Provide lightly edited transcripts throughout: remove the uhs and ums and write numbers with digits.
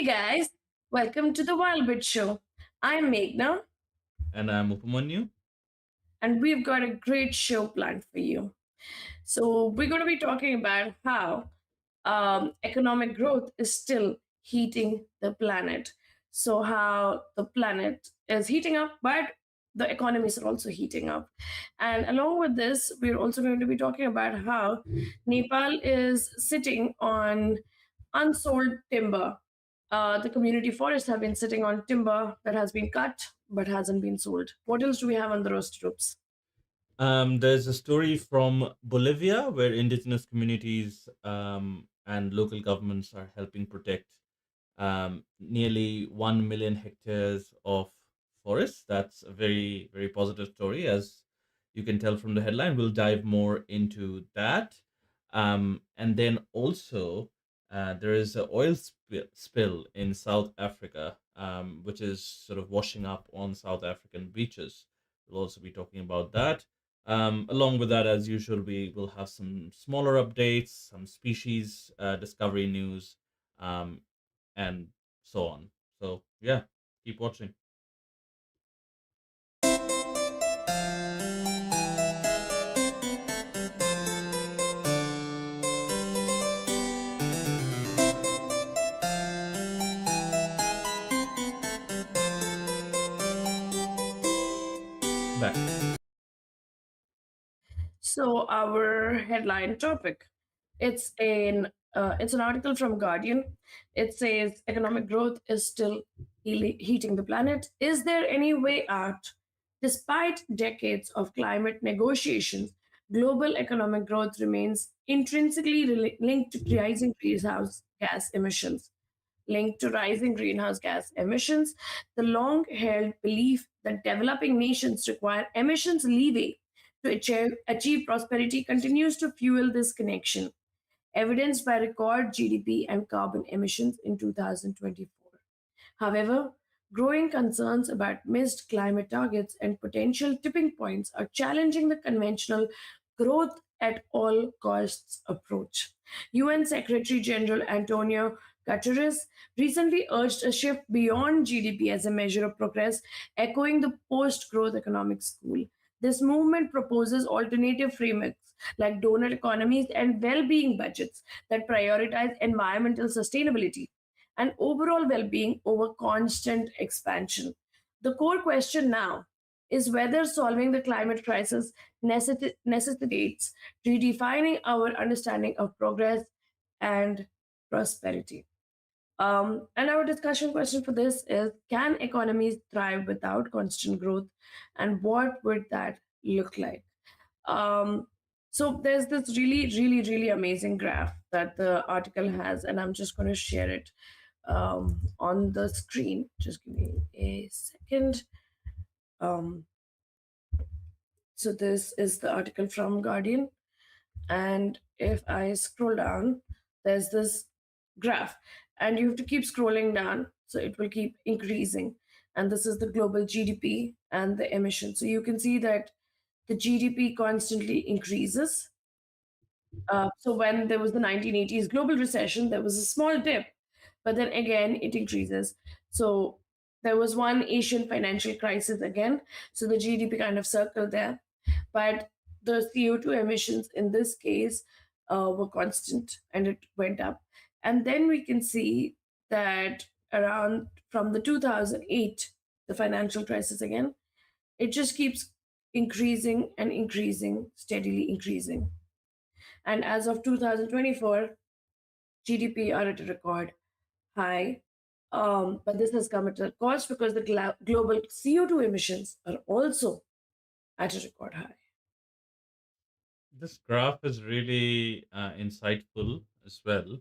Hey guys, welcome to the Wild Bit Show. I'm Meghna, And I'm Upamanyu. and we've got a great show planned for you. So, we're going to be talking about how economic growth is still heating the planet. So, how the planet is heating up, but the economies are also heating up. And along with this, we're also going to be talking about how Nepal is sitting on unsold timber. The community forests have been sitting on timber that has been cut but hasn't been sold. What else do we have on the roast groups? There's a story from Bolivia where indigenous communities and local governments are helping protect nearly 1 million hectares of forests. That's a very, very positive story, as you can tell from the headline. We'll dive more into that. And then also, there is an oil spill in South Africa, which is sort of washing up on South African beaches. We'll also be talking about that. Along with that, as usual, we will have some smaller updates, some species discovery news, um, and so on. So, yeah, keep watching. Back. So our headline topic, it's an article from Guardian. It says economic growth is still heating the planet. Is there any way out? Despite decades of climate negotiations, global economic growth remains intrinsically linked to rising greenhouse gas emissions. Linked to rising greenhouse gas emissions, the long held belief that developing nations require emissions leeway to achieve prosperity continues to fuel this connection, evidenced by record GDP and carbon emissions in 2024. However, growing concerns about missed climate targets and potential tipping points are challenging the conventional growth at all costs approach. UN Secretary General Antonio Guterres recently urged a shift beyond GDP as a measure of progress, echoing the post growth economic school. This movement proposes alternative frameworks like donor economies and well being budgets that prioritize environmental sustainability and overall well being over constant expansion. The core question now is whether solving the climate crisis necessitates redefining our understanding of progress and prosperity. And our discussion question for this is: can economies thrive without constant growth? And what would that look like? Um, so there's this really amazing graph that the article has, and I'm just going to share it on the screen. Just give me a second. Um, so this is the article from Guardian, and if I scroll down, there's this graph, and you have to keep scrolling down, so it will keep increasing. And this is the global GDP and the emission. So you can see that the GDP constantly increases. So when there was the 1980s global recession, there was a small dip, but then again it increases. So there was one Asian financial crisis again. So the GDP kind of circled there, but the CO2 emissions in this case were constant and it went up. And then we can see that around from the 2008, the financial crisis again, it just keeps increasing and increasing, steadily increasing. And as of 2024, GDP are at a record high. But this has come at a cost because the global CO2 emissions are also at a record high. This graph is really insightful as well.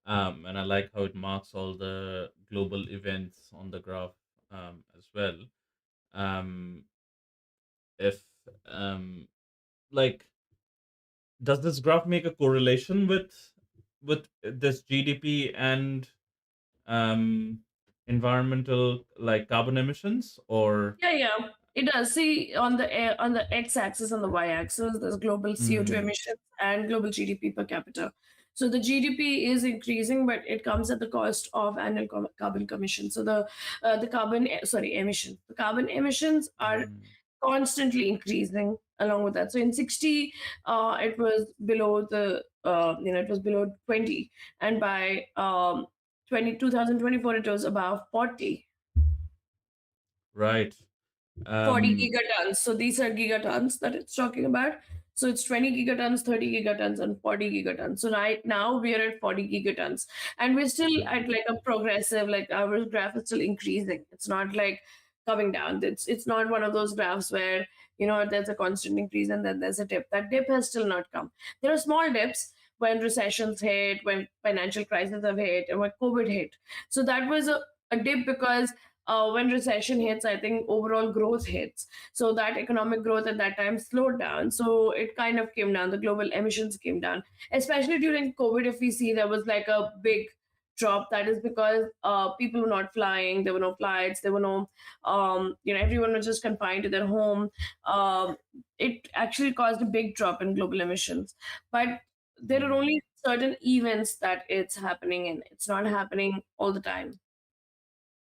And I like how it marks all the global events on the graph as well. Um, if like does this graph make a correlation with this GDP and um environmental like carbon emissions or Yeah. It does. See on the x-axis and the y-axis, there's global CO2 Mhm. emissions and global GDP per capita. So the GDP is increasing, but it comes at the cost of annual carbon commission. So the carbon sorry emissions. The carbon emissions are Mm. constantly increasing along with that. So in 60, it was below the it was below 20, and by 2024 it was above 40. Right. 40 Um, gigatons. So these are gigatons that it's talking about. So it's 20 gigatons, 30 gigatons, and 40 gigatons. So right now we are at 40 gigatons. And we're still mm, at like a progressive, like our graph is still increasing. It's not like coming down. It's not one of those graphs where, there's a constant increase and then there's a dip. That dip has still not come. There are small dips when recessions hit, when financial crises have hit, and when COVID hit. So that was a dip because when recession hits, I think overall growth hits. So that economic growth at that time slowed down. So it kind of came down. The global emissions came down, especially during COVID. If we see, there was like a big drop. That is because people were not flying. There were no flights. There were no, everyone was just confined to their home. It actually caused a big drop in global emissions. But there are mm, only certain events that it's happening in. It's not happening all the time.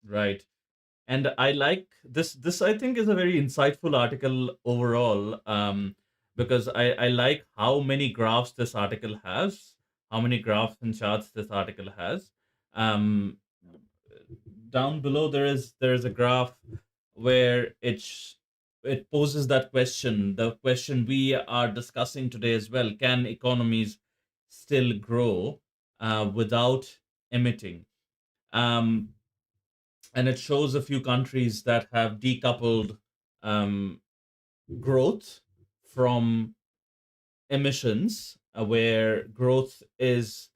right. And I like this I think is a very insightful article overall, because I like how many graphs this article has, how many graphs and charts this article has. um Down below there is a graph where it poses that question, the question we are discussing today as well: can economies still grow without emitting? um and it shows a few countries that have decoupled um, growth from emissions, where growth is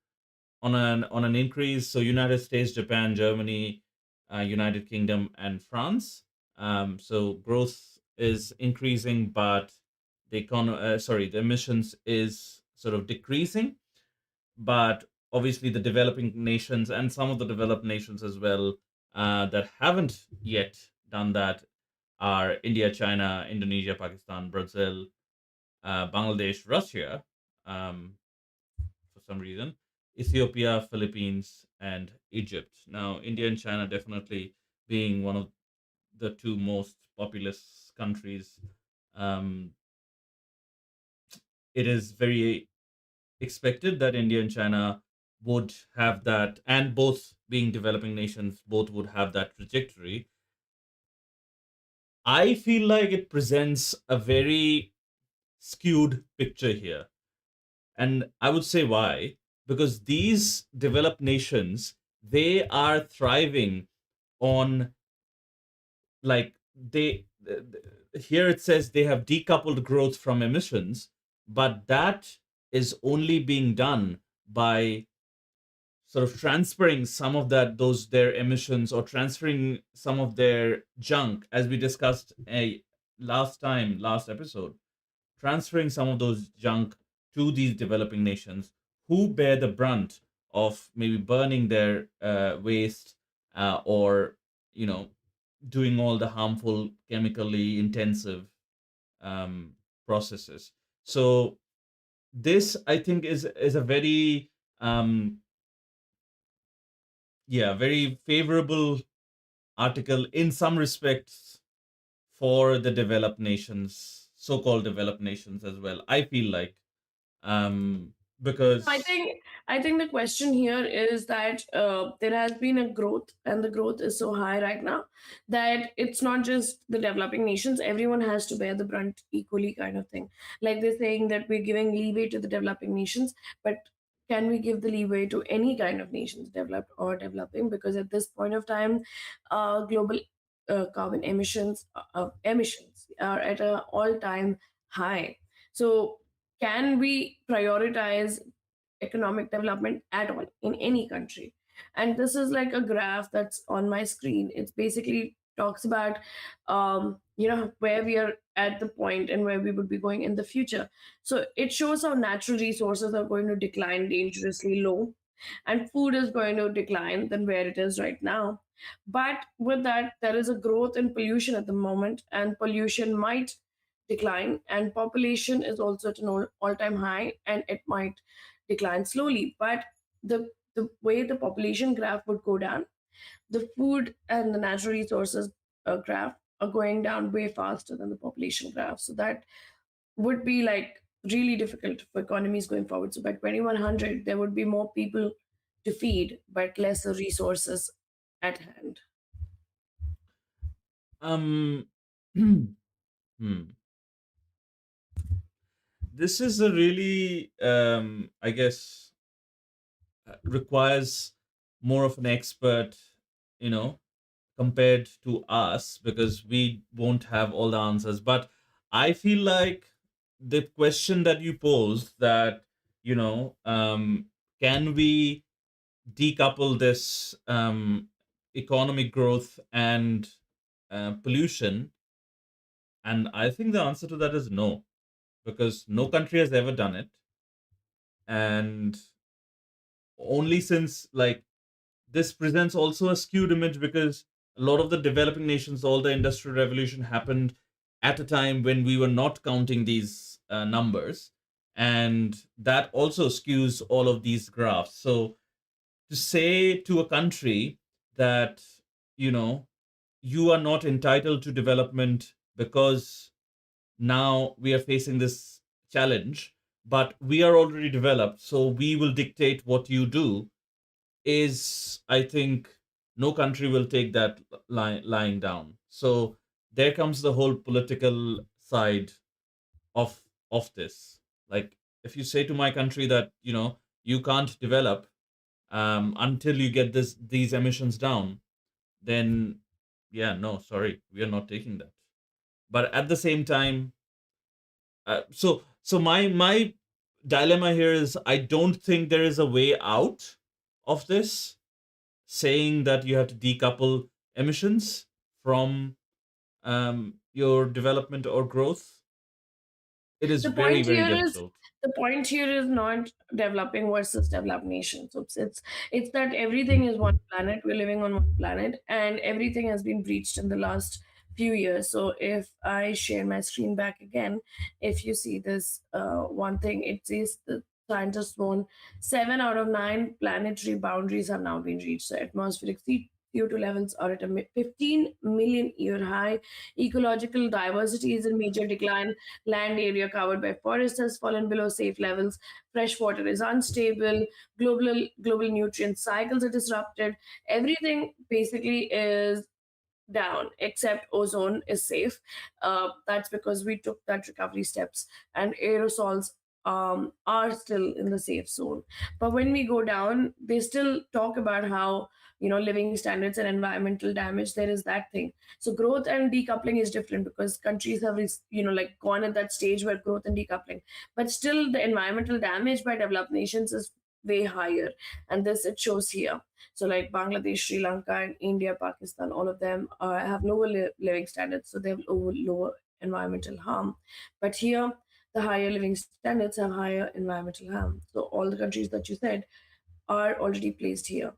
on an increase. So United States, Japan, Germany, United Kingdom, and France. So growth is increasing, but the emissions is sort of decreasing. But obviously the developing nations and some of the developed nations as well, that haven't yet done that, are India, China, Indonesia, Pakistan, Brazil, Bangladesh, Russia, um, for some reason, Ethiopia, Philippines, and Egypt. Now, India and China definitely being one of the two most populous countries. Um, it is very expected that India and China would have that, and both being developing nations, both would have that trajectory. I feel like it presents a very skewed picture here. And I would say why? Because these developed nations, they are thriving on, like, here it says they have decoupled growth from emissions, but that is only being done by sort of transferring some of their emissions, or transferring some of their junk, as we discussed a last episode, transferring some of those junk to these developing nations, who bear the brunt of maybe burning their waste, or you know doing all the harmful chemically intensive um, processes. So this, I think, is a very very favorable article in some respects for the developed nations, so-called developed nations as well. I feel like, I because think I think the question here is that there has been a growth, and the growth is so high right now that it's not just the developing nations. Everyone has to bear the brunt equally, kind of thing. Like they're saying that we're giving leeway to the developing nations, but can we give the leeway to any kind of nations, developed or developing? Because at this point of time, global carbon emissions are at an all-time high. So can we prioritize economic development at all in any country? And this is like a graph that's on my screen. It's basically talks about where we are at the point and where we would be going in the future. So it shows how natural resources are going to decline dangerously low, and food is going to decline than where it is right now. But with that, there is a growth in pollution at the moment, and pollution might decline, and population is also at an all-time high, and it might decline slowly. But the way the population graph would go down, the food and the natural resources graph are going down way faster than the population graph. So that would be like really difficult for economies going forward. So by 2100, there would be more people to feed, but lesser resources at hand. Um, hmm. This is a really, I guess, requires more of an expert, you know, compared to us, because we won't have all the answers. But I feel like the question that you posed, that, you know, can we decouple this economic growth and pollution? And I think the answer to that is no, because no country has ever done it. And only since, like, this presents also a skewed image, because a lot of the developing nations, all the industrial revolution happened at a time when we were not counting these numbers, and that also skews all of these graphs. So to say to a country that, you know, you are not entitled to development because now we are facing this challenge, but we are already developed, so we will dictate what you do, is, I think, no country will take that lying down. So there comes the whole political side of this. Like, if you say to my country that, you know, you can't develop until you get these emissions down, then yeah, no, sorry, we are not taking that. But at the same time, so my dilemma here is, I don't think there is a way out of this, saying that you have to decouple emissions from your development or growth. It is the very, point very here is difficult. the point here is not developing versus developed nations. So it's that everything is one planet. We're living on one planet, and everything has been breached in the last few years. So if I share my screen back again, if you see this one thing, it says the scientists warn 7 out of 9 planetary boundaries have now been reached. So atmospheric CO2 levels are at a 15 million year high. Ecological diversity is in major decline. Land area covered by forests has fallen below safe levels. Fresh water is unstable. Global nutrient cycles are disrupted. Everything basically is down except ozone is safe. That's because we took that recovery steps, and aerosols are still in the safe zone. But when we go down, they still talk about how, living standards and environmental damage. There is that thing. So growth and decoupling is different because countries have like gone at that stage where growth and decoupling, but still the environmental damage by developed nations is way higher, and this it shows here. So, like Bangladesh, Sri Lanka, and India, Pakistan, all of them have lower living standards, so they have lower environmental harm. But here, the higher living standards have higher environmental harm. So, all the countries that you said are already placed here.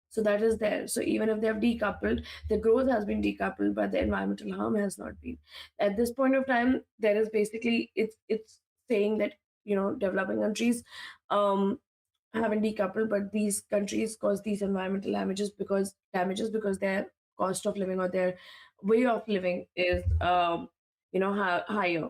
So, that is there. So, even if they have decoupled, the growth has been decoupled, but the environmental harm has not been. At this point of time, there is basically it's saying that developing countries um, haven't decoupled, but these countries cause these environmental damages because their cost of living or their way of living is higher.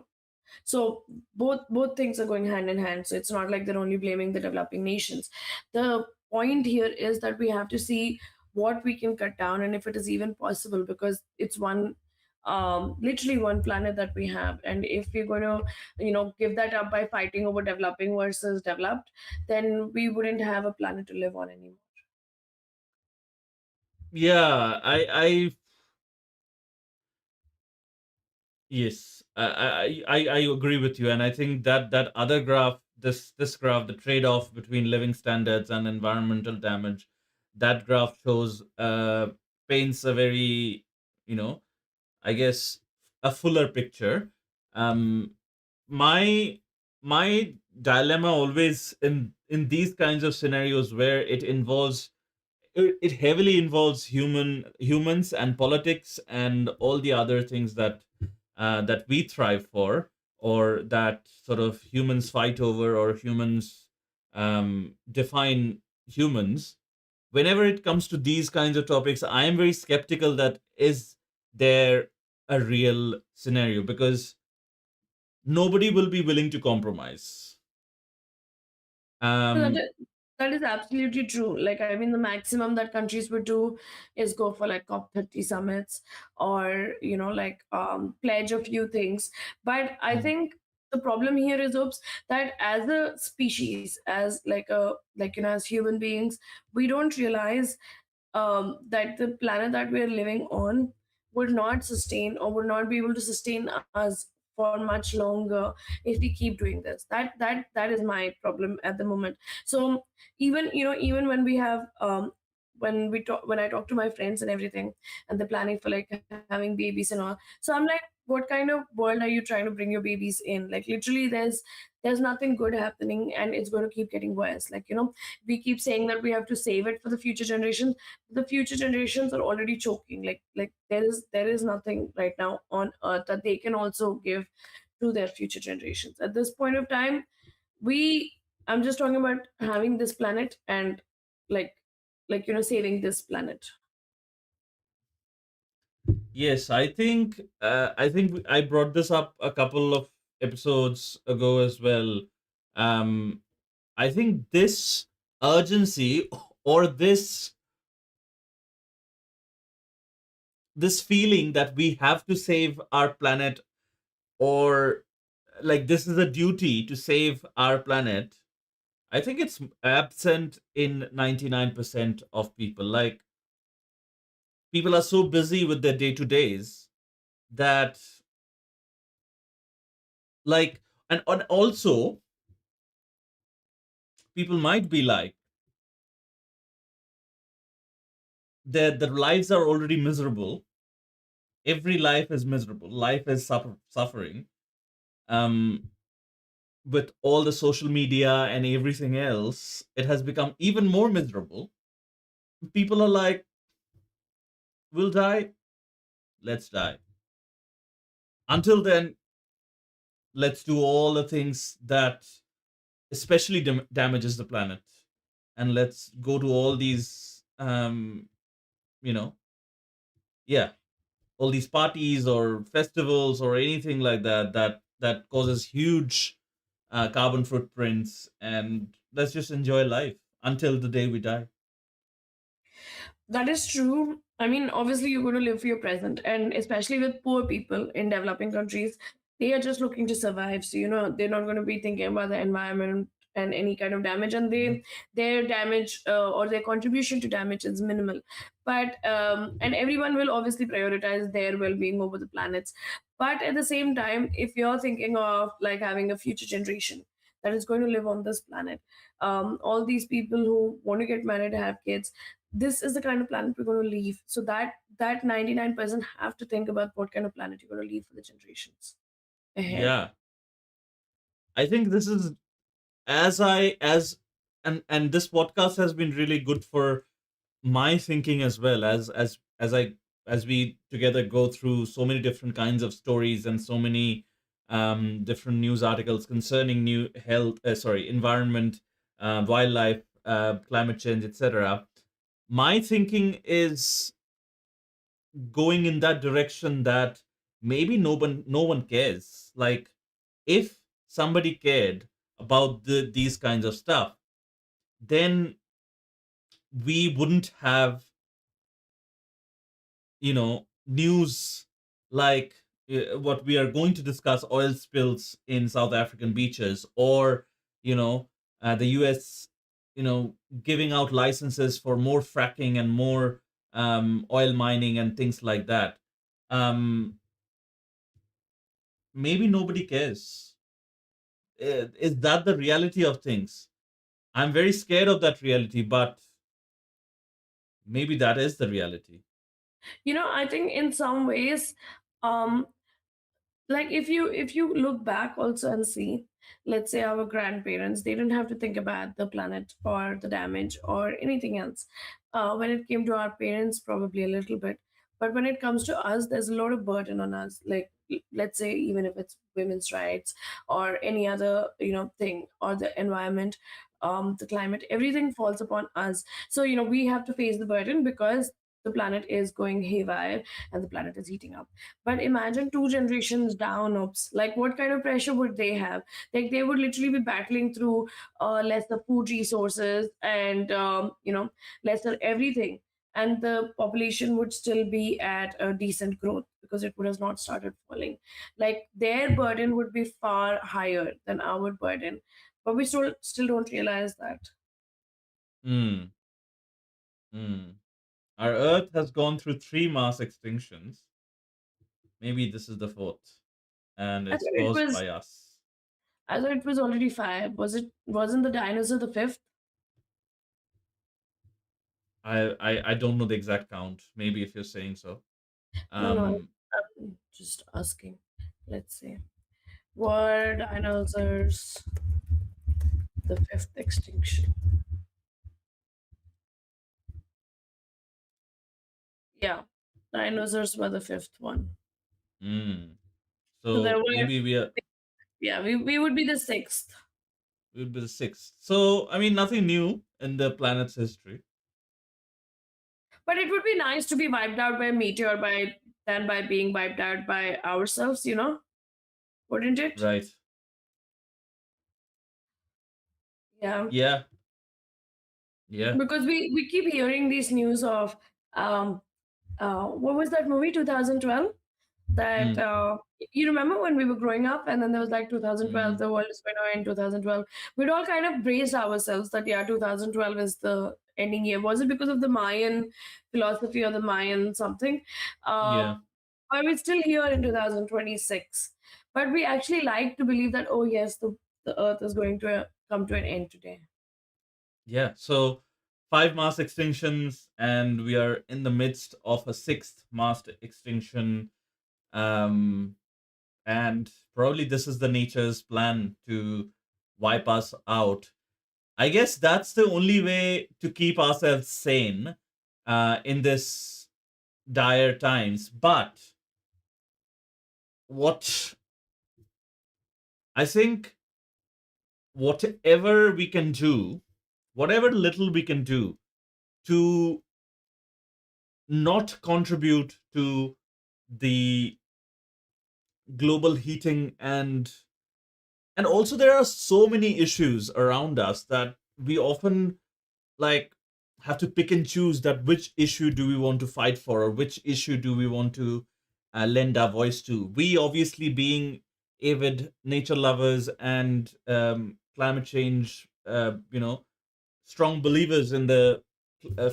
So both things are going hand in hand. So it's not like they're only blaming the developing nations. The point here is that we have to see what we can cut down and if it is even possible, because it's one literally one planet that we have. And if we're going to give that up by fighting over developing versus developed, then we wouldn't have a planet to live on anymore. Yeah, I yes, I agree with you, and I think that that other graph, this graph, the trade-off between living standards and environmental damage, that graph shows paints a very, you know, I guess, a fuller picture. Um, my my dilemma always in these kinds of scenarios where it heavily involves humans and politics and all the other things that that we thrive for, or that sort of humans fight over, or humans define humans, whenever it comes to these kinds of topics, I am very skeptical that is there a real scenario, because nobody will be willing to compromise. So Um, that is absolutely true. Like, I mean, the maximum that countries would do is go for like COP30 summits, or, like, pledge a few things. But I mm, think the problem here is, oops, that as a species, as as human beings, we don't realize that the planet that we're living on would not sustain, or would not be able to sustain us for much longer if we keep doing this. That is my problem at the moment. So even, even when we have when I talk to my friends and everything, and they're planning for like having babies and all, so I'm like, what kind of world are you trying to bring your babies in? Like, literally, there's nothing good happening, and it's going to keep getting worse. Like, we keep saying that we have to save it for the future generations. The future generations are already choking. Like, there is nothing right now on earth that they can also give to their future generations at this point of time. we I'm just talking about having this planet, and like saving this planet. yes, I think I brought this up a couple of episodes ago as well. Um, I think this urgency, or this feeling that we have to save our planet, or like this is a duty to save our planet, I think it's absent in 99% of people. Like, people are so busy with their day to days that, like, and also people might be like, their lives are already miserable. Every life is miserable. Life is suffering. Um, with all the social media and everything else, it has become even more miserable. People are like, we'll die, let's die. Until then, let's do all the things that especially damages the planet, and let's go to all these you know yeah, all these parties or festivals or anything like that causes huge carbon footprints, and let's just enjoy life until the day we die. That is true. I mean, obviously, you're going to live for your present, and especially with poor people in developing countries, they are just looking to survive. So, they're not going to be thinking about the environment and any kind of damage, and Mhm. their damage, or their contribution to damage is minimal. But and everyone will obviously prioritize their well-being over the planet's. But at the same time, if you're thinking of like having a future generation that is going to live on this planet, all these people who want to get married, have kids, this is the kind of planet we're going to leave. So that 99% have to think about what kind of planet you're going to leave for the generations ahead. Yeah, I think this is, as I as and this podcast has been really good for my thinking as well, as we together go through so many different kinds of stories and so many different news articles concerning new health, sorry, environment, wildlife, climate change, etc. My thinking is going in that direction, that maybe no one cares. Like, if somebody cared about these kinds of stuff, then we wouldn't have, news like what we are going to discuss, oil spills in South African beaches, or the US, giving out licenses for more fracking and more oil mining and things like that. um Maybe nobody cares. Is that the reality of things? I'm very scared of that reality, but maybe that is the reality. I think in some ways, um like, if you look back also and see, let's say our grandparents, they didn't have to think about the planet or the damage or anything else. When it came to our parents, probably a little bit, but when it comes to us, there's a lot of burden on us. Like, let's say, even if it's women's rights or any other thing, or the environment, the climate, everything falls upon us. So we have to face the burden because the planet is going haywire and the planet is heating up. But imagine 2 generations down, oops, like what kind of pressure would they have? Like they would literally be battling through lesser food resources and lesser everything, and the population would still be at a decent growth because it would have not started falling. Like their burden would be far higher than our burden, but we still don't realize that. Hmm. Hmm. Our Earth has gone through three mass extinctions. Maybe this is the fourth, and I it's thought it caused was by us. I thought it was already five. Wasn't the dinosaur the fifth? I don't know the exact count. Maybe if you're saying so. No, no, Um. I'm just asking. Let's see. Were dinosaurs the fifth extinction? Yeah, dinosaurs were the fifth one. Hmm. So there So were, maybe yeah, we would be the sixth. we'll be the sixth. So I mean, nothing new in the planet's history. But it would be nice to be wiped out by a meteor by than by being wiped out by ourselves, wouldn't it? Right. Yeah, Yeah. Yeah. because we keep hearing these news of um what was that movie 2012 that Hmm. you remember when we were growing up and then there was like 2012 Hmm. the world is going to end 2012. We'd all kind of braced ourselves that yeah 2012 is the ending year. Was it because of the Mayan philosophy or the Mayan something? Yeah. But we're still here in 2026. But we actually like to believe that, oh, yes, the earth is going to come to an end today. Yeah. So five mass extinctions, and we are in the midst of a sixth mass extinction. Um. And probably this is the nature's plan to wipe us out. I guess that's the only way to keep ourselves sane in this dire times. But what I think, whatever we can do, whatever little we can do to not contribute to the global heating, and also there are so many issues around us that we often like have to pick and choose that which issue do we want to fight for, or which issue do we want to lend our voice to. We obviously, being avid nature lovers and climate change, strong believers in the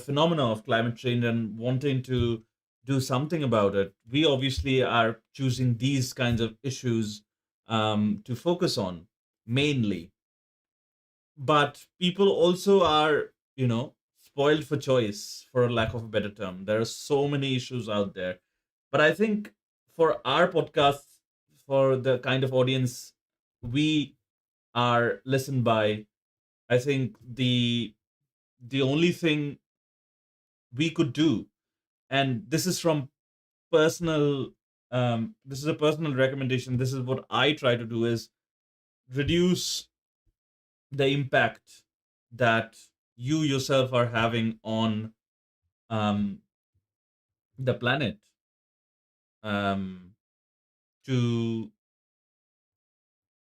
phenomena of climate change and wanting to do something about it, we obviously are choosing these kinds of issues to focus on mainly. But people also are, spoiled for choice, for a lack of a better term. There are so many issues out there. But I think for our podcast, for the kind of audience we are listened by, I think the only thing we could do, and this is from personal, this is a personal recommendation, this is what I try to do, is reduce the impact that you yourself are having on um, the planet, um, to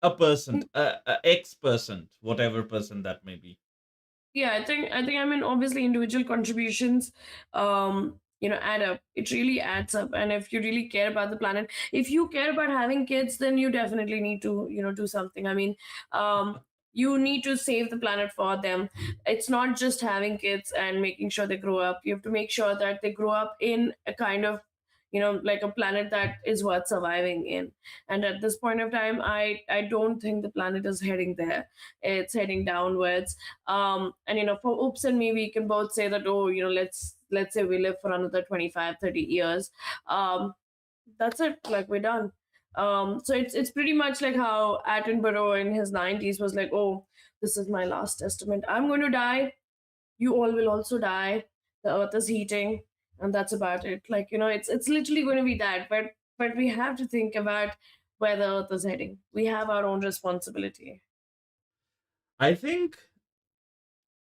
a person, a X person, whatever person that may be. Yeah, I mean obviously individual contributions add up. It really adds up. And if you really care about the planet, if you care about having kids, then you definitely need to, do something. I mean, you need to save the planet for them. It's not just having kids and making sure they grow up. You have to make sure that they grow up in a kind of like a planet that is worth surviving in. And at this point of time, I don't think the planet is heading there. It's heading downwards. And for Oops and me, we can both say that, oh, let's say we live for another 25, 30 years. That's it, like we're done. So it's pretty much like how Attenborough in his 90s was like, oh, this is my last testament, I'm going to die, you all will also die, the earth is heating, and that's about it. Like, it's literally going to be that. But we have to think about where the earth is heading. We have our own responsibility. I think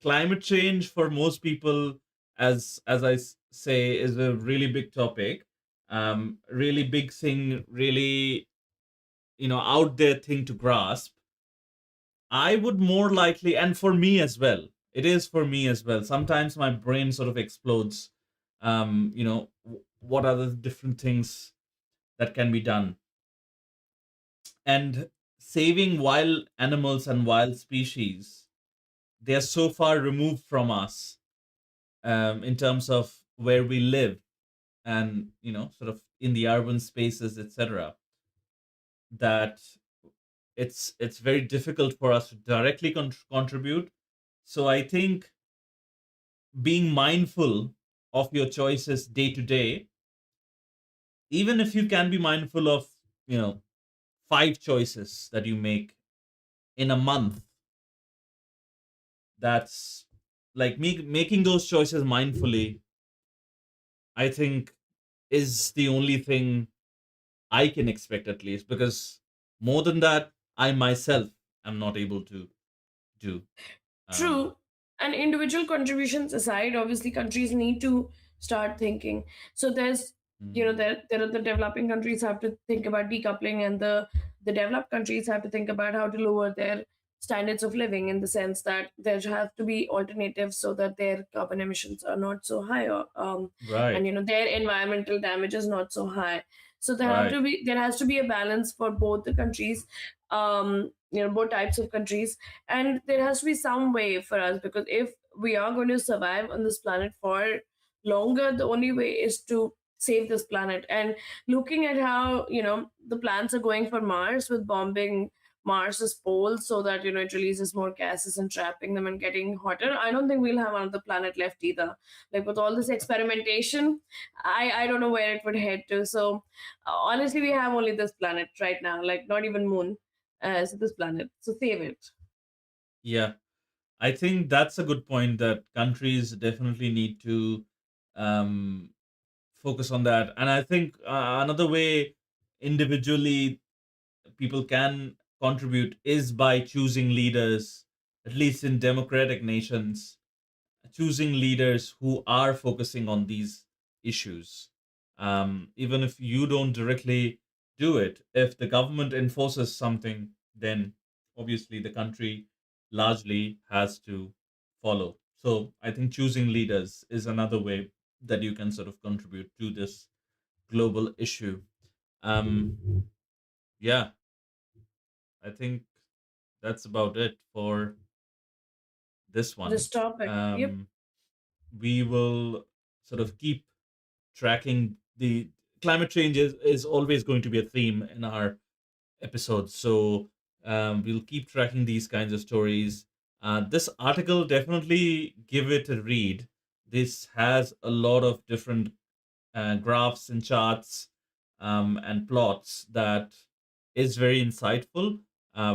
climate change for most people, as I say, is a really big topic, really big thing, really, out there thing to grasp. I would more likely, and for me as well, it is for me as well. Sometimes my brain sort of explodes. What are the different things that can be done? And saving wild animals and wild species, they are so far removed from us, in terms of where we live, and sort of in the urban spaces, etc., that it's very difficult for us to directly contribute. So I think being mindful of your choices day to day, even if you can be mindful of, you know 5 choices that you make in a month, that's like making those choices mindfully, I think, is the only thing I can expect, at least, because more than that, I myself am not able to do. um True. And individual contributions aside, obviously countries need to start thinking. So there's, mm, there are the developing countries have to think about decoupling, and the developed countries have to think about how to lower their standards of living, in the sense that there have to be alternatives so that their carbon emissions are not so high, or, and right, their environmental damage is not so high. So right. there has to be a balance for both the countries, both types of countries. And there has to be some way for us, because if we are going to survive on this planet for longer, the only way is to save this planet. And looking at how the plans are going for Mars, with bombing Mars's poles so that it releases more gases and trapping them and getting hotter, I don't think we'll have another planet left either. Like, with all this experimentation, I don't know where it would head to. So honestly, we have only this planet right now, like not even moon as this planet, so save it. Yeah, I think that's a good point, that countries definitely need to um focus on that. And I think another way individually people can contribute is by choosing leaders, at least in democratic nations, choosing leaders who are focusing on these issues. Even if you don't directly do it, if the government enforces something, then obviously the country largely has to follow. So I think choosing leaders is another way that you can sort of contribute to this global issue. Um, yeah, I think that's about it for this one. This topic. Yep. Um, we will sort of keep tracking the climate change is always going to be a theme in our episodes. So we'll keep tracking these kinds of stories. This article, definitely give it a read. This has a lot of different graphs and charts, and plots that is very insightful.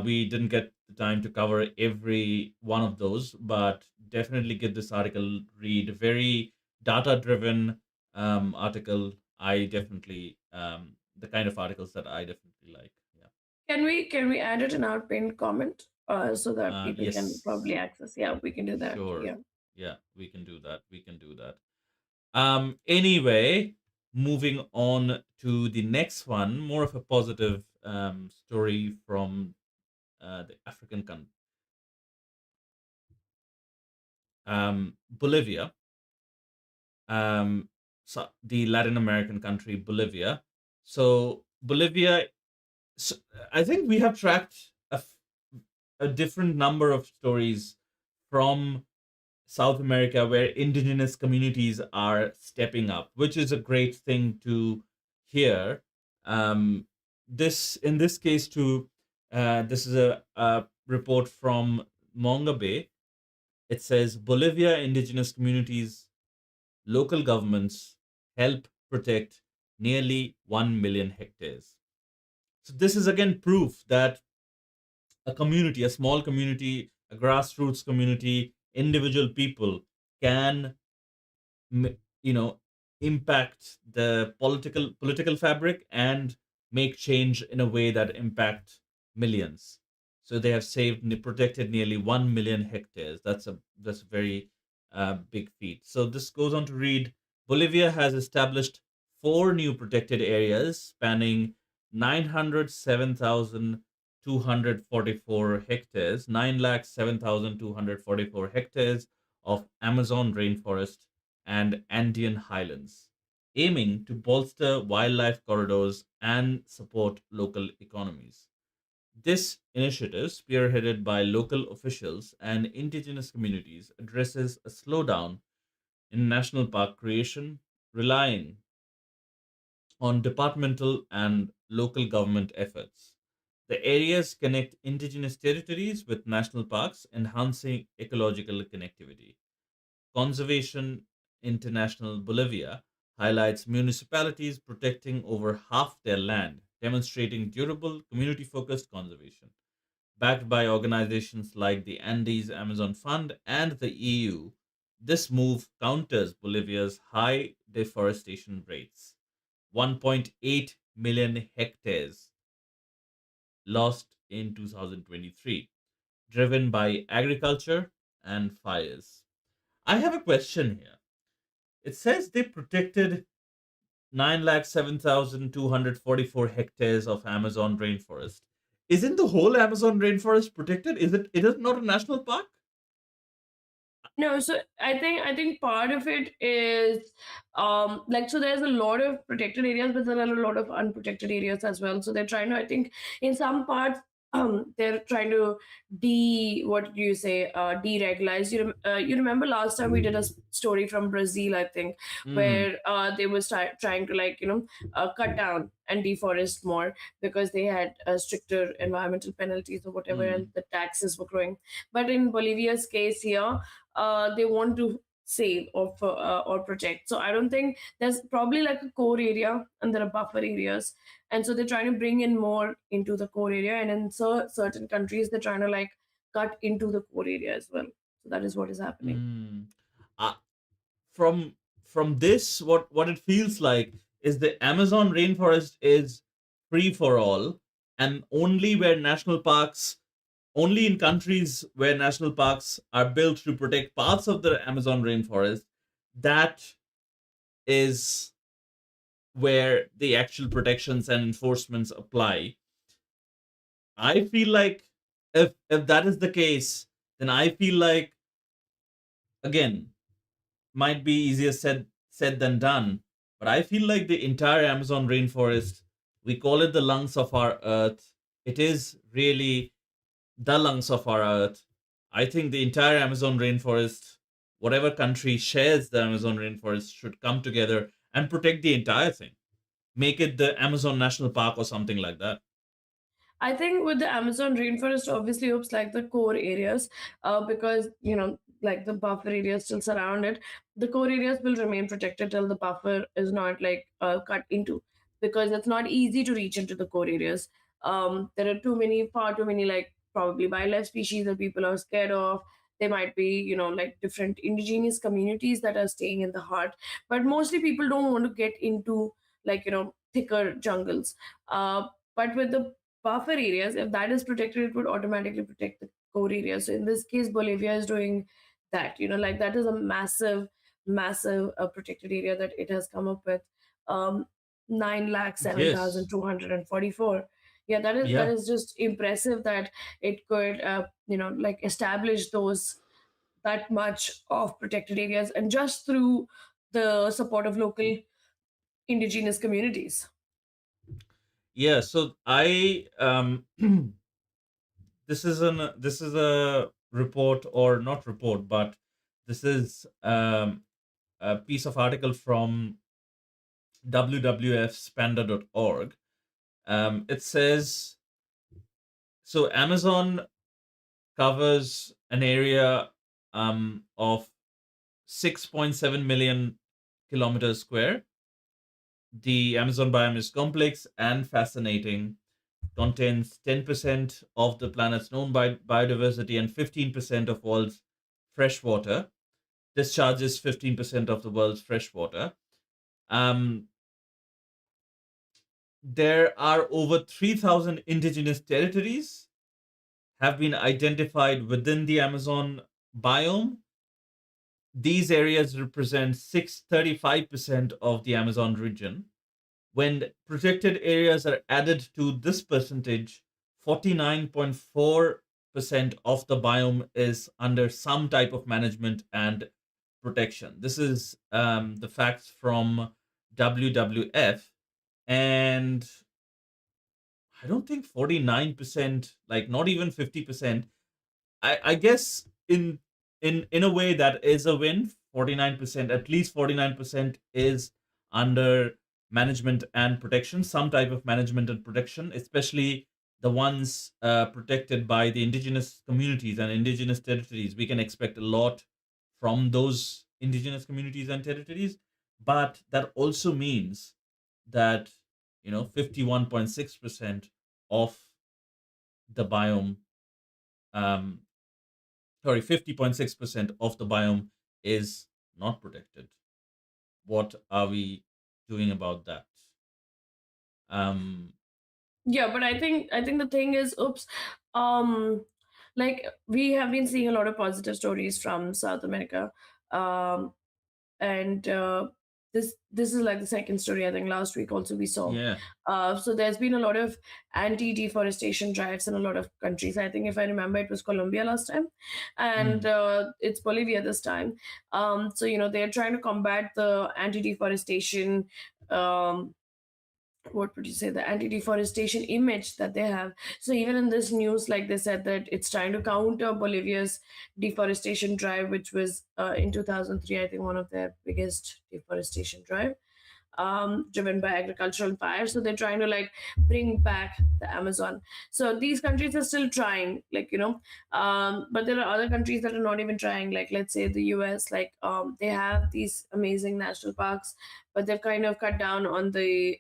We didn't get the time to cover every one of those, but definitely give this article read. Very data driven article. I definitely, the kind of articles that I definitely like. Yeah. Can we add it in our pinned comment, so that people can Yes. probably access? Yeah, we can do that. Sure. Yeah. Yeah, we can do that. We can do that. Anyway, moving on to the next one, more of a positive story from the African country, Bolivia, so the Latin American country, Bolivia. So Bolivia, so I think we have tracked a different number of stories from South America where indigenous communities are stepping up, which is a great thing to hear. This, in this case, too, this is a report from Mongabe. It says Bolivia indigenous communities, local governments help protect nearly 1 million hectares. So this is again proof that a community, a small community, a grassroots community, individual people can, m- you know impact the political fabric and make change in a way that impact millions. So they have protected nearly 1 million hectares. That's a very big feat. So this goes on to read: Bolivia has established four new protected areas spanning 907,244 hectares, 907,244 hectares of Amazon rainforest and Andean highlands, aiming to bolster wildlife corridors and support local economies. This initiative, spearheaded by local officials and indigenous communities, addresses a slowdown in national park creation, relying on departmental and local government efforts. The areas connect indigenous territories with national parks, enhancing ecological connectivity. Conservation International Bolivia highlights municipalities protecting over half their land, demonstrating durable, community focused conservation. Backed by organizations like the Andes Amazon Fund and the EU, this move counters Bolivia's high deforestation rates: 1.8 million hectares lost in 2023, driven by agriculture and fires. I have a question here. It says they protected 907,244 hectares of Amazon rainforest. Isn't the whole Amazon rainforest protected? Is it not a national park? No, so I think part of it is like, so there's a lot of protected areas, but there are a lot of unprotected areas as well. So they're trying to, I think, in some parts they're trying to what do you say, deregularize. You remember last time we did a story from Brazil, I think, Mm, where they were trying to, like, cut down and deforest more because they had stricter environmental penalties or whatever, and mm, the taxes were growing. But in Bolivia's case here, they want to save or protect. So I don't think there's probably like a core area and there are buffer areas, and so they're trying to bring in more into the core area, and in certain countries they're trying to like cut into the core area as well. So that is what is happening. mm. Uh, from from this, what it feels like is the Amazon rainforest is free for all, and only in countries where national parks are built to protect parts of the Amazon rainforest, that is where the actual protections and enforcements apply. I feel like if that is the case, then I feel like, again, might be easier said than done, but I feel like the entire Amazon rainforest, we call it the lungs of our earth. It is really the lungs of our earth. I think the entire Amazon rainforest, whatever country shares the Amazon rainforest, should come together and protect the entire thing. Make it the Amazon National Park or something like that. I think with the Amazon rainforest, obviously, hopes like the core areas, because like the buffer areas still surround it. The core areas will remain protected till the buffer is not like cut into, because it's not easy to reach into the core areas. There are far too many, like probably wildlife species that people are scared of. There might be, like different indigenous communities that are staying in the heart, but mostly people don't want to get into, like, thicker jungles. But with the buffer areas, if that is protected, it would automatically protect the core areas. So in this case, Bolivia is doing that. Like that is a massive, massive protected area that it has come up with. Um, nine lakh seven thousand Yes. two hundred and forty-four. Yeah, that Yeah. is just impressive that it could, like establish those that much of protected areas, and just through the support of local indigenous communities. Yeah. So I this is a report, or not report, but this is a piece of article from wwfspanda.org. It says, so Amazon covers an area of 6.7 million kilometers square. The Amazon biome is complex and fascinating, contains 10% of the planet's known biodiversity and 15% of world's fresh water, discharges 15% of the world's fresh water. Um, there are over 3,000 indigenous territories, have been identified within the Amazon biome. These areas represent 635% of the Amazon region. When protected areas are added to this percentage, 49.4% of the biome is under some type of management and protection. This is the facts from WWF. And I don't think 49%, like not even 50%. I guess in a way that is a win. 49%, at least 49% is under management and protection, some type of management and protection, especially the ones protected by the indigenous communities and indigenous territories. We can expect a lot from those indigenous communities and territories, but that also means that 51.6% of the biome, um, sorry, 50.6% of the biome is not protected. What are we doing about that? Um, Yeah, but I think the thing is, oops, um, like we have been seeing a lot of positive stories from South America, um, and this is like the second story. I think last week also we saw. yeah. So there's been a lot of anti-deforestation drives in a lot of countries. I think if I remember, it was Colombia last time, and Mm, it's Bolivia this time. So they're trying to combat the anti-deforestation. What would you say, the anti-deforestation image that they have. So even in this news, like they said that it's trying to counter Bolivia's deforestation drive, which was in 2003, I think, one of their biggest deforestation drive, driven by agricultural fire. So they're trying to like bring back the Amazon. So these countries are still trying, but there are other countries that are not even trying. Like let's say the US, they have these amazing national parks, but they've kind of cut down on the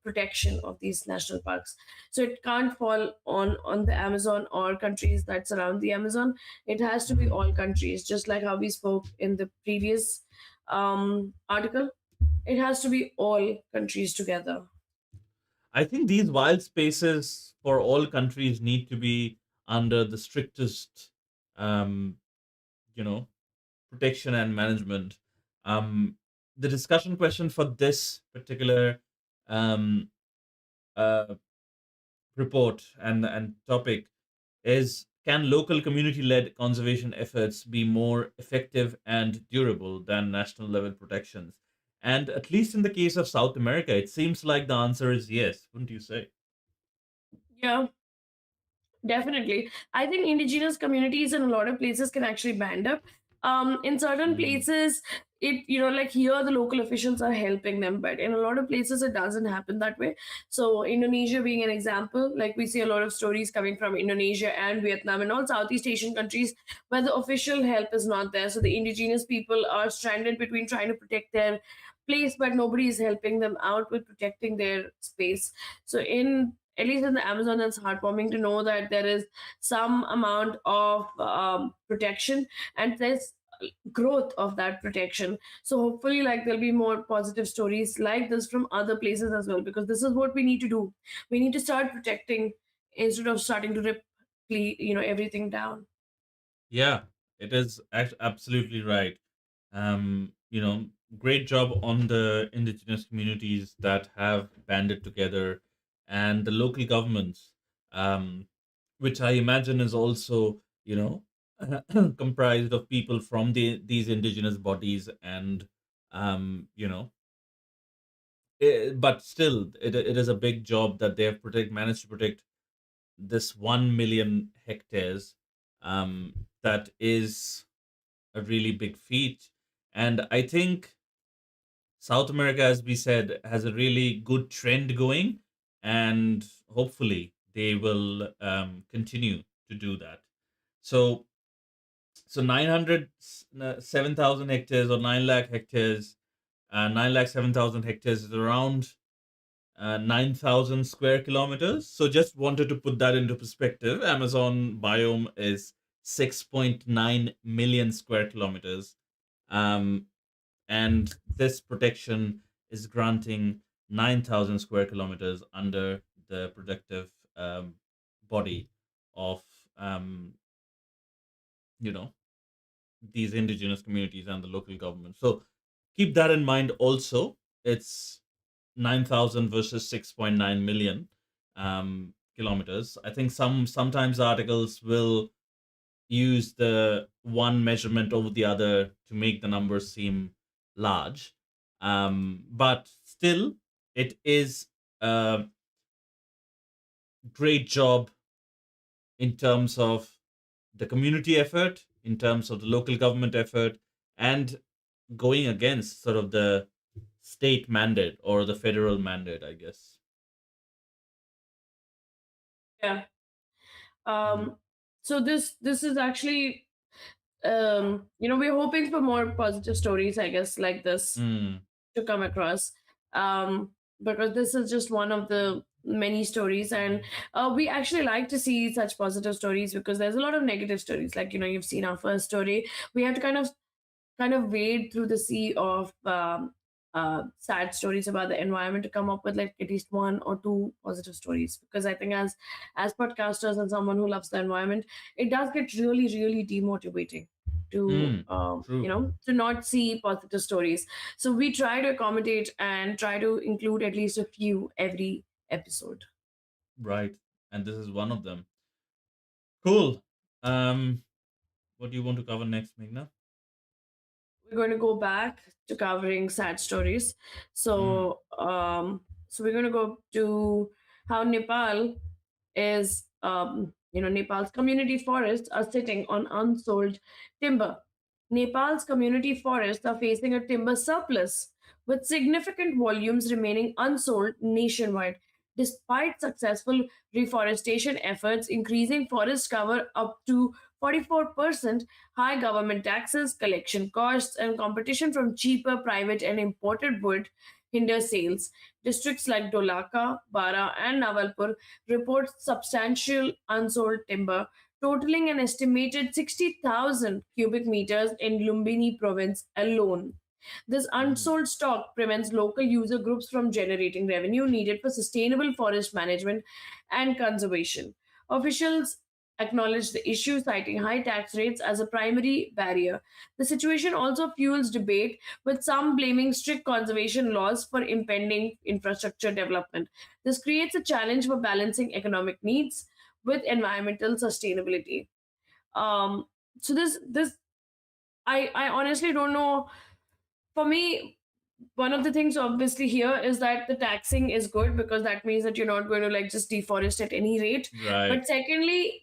protection of these national parks. So it can't fall on the Amazon or countries that surround the Amazon. It has to be mm. all countries, just like how we spoke in the previous article. It has to be all countries together. I think these wild spaces for all countries need to be under the strictest, um, you know, protection and management. Um, the discussion question for this particular um, uh, report and topic is, can local community led conservation efforts be more effective and durable than national level protections? And at least in the case of South America, it seems like the answer is yes, wouldn't you say? Yeah, definitely. I think indigenous communities in a lot of places can actually band up. In certain Mm, places, like here, the local officials are helping them, but in a lot of places, it doesn't happen that way. So, Indonesia being an example, like we see a lot of stories coming from Indonesia and Vietnam and all Southeast Asian countries where the official help is not there. So, the indigenous people are stranded between trying to protect their place, but nobody is helping them out with protecting their space. So, at least in the Amazon, it's heartwarming to know that there is some amount of protection, and there's growth of that protection. So hopefully, like there'll be more positive stories like this from other places as well, because this is what we need to do. We need to start protecting instead of starting to rip, everything down. yeah, it is absolutely right. You know, great job on the indigenous communities that have banded together and the local governments, um, which I imagine is also, comprised of people from these indigenous bodies and, you know, but still, it is a big job that they have managed to protect this 1 million hectares. That is a really big feat. And I think South America, as we said, has a really good trend going, and hopefully they will continue to do that. So, so 907,000 hectares or 9 lakh hectares, 9 lakh 7,000 hectares is around 9,000 square kilometers. So, just wanted to put that into perspective. Amazon biome is 6.9 million square kilometers. Um, and this protection is granting 9,000 square kilometers under the protective body of um, you know these indigenous communities and the local government. So keep that in mind also. It's 9,000 versus 6.9 million kilometers. I think sometimes articles will use the one measurement over the other to make the numbers seem large. But still, it is a great job in terms of the community effort, in terms of the local government effort, and going against sort of the state mandate or the federal mandate, I guess. Yeah. Mm. Um, so this is actually, we're hoping for more positive stories, I guess, like this Mm. to come across, um, because this is just one of the many stories. And we actually like to see such positive stories, because there's a lot of negative stories, like you've seen our first story. We have to kind of wade through the sea of sad stories about the environment to come up with like at least one or two positive stories, because I think as podcasters and someone who loves the environment, it does get really really demotivating to Mm. True. to not see positive stories. So we try to accommodate and try to include at least a few every episode. Right. And this is one of them. Cool. Um, what do you want to cover next, Meghna? We're going to go back to covering sad stories. Mm. So we're going to go to how Nepal is, Nepal's community forests are sitting on unsold timber. Nepal's community forests are facing a timber surplus, with significant volumes remaining unsold nationwide. Despite successful reforestation efforts, increasing forest cover up to 44%, high government taxes, collection costs, and competition from cheaper private and imported wood hinder sales. Districts like Dolaka, Bara, and Nawalpur report substantial unsold timber, totaling an estimated 60,000 cubic meters in Lumbini province alone. This Mm. unsold stock prevents local user groups from generating revenue needed for sustainable forest management and conservation. Officials acknowledged the issue, citing high tax rates as a primary barrier. The situation also fuels debate, with some blaming strict conservation laws for impending infrastructure development. This creates a challenge for balancing economic needs with environmental sustainability. Um, so this I honestly don't know. For me, one of the things obviously here is that the taxing is good, because that means that you're not going to like just deforest at any rate. Right. But secondly,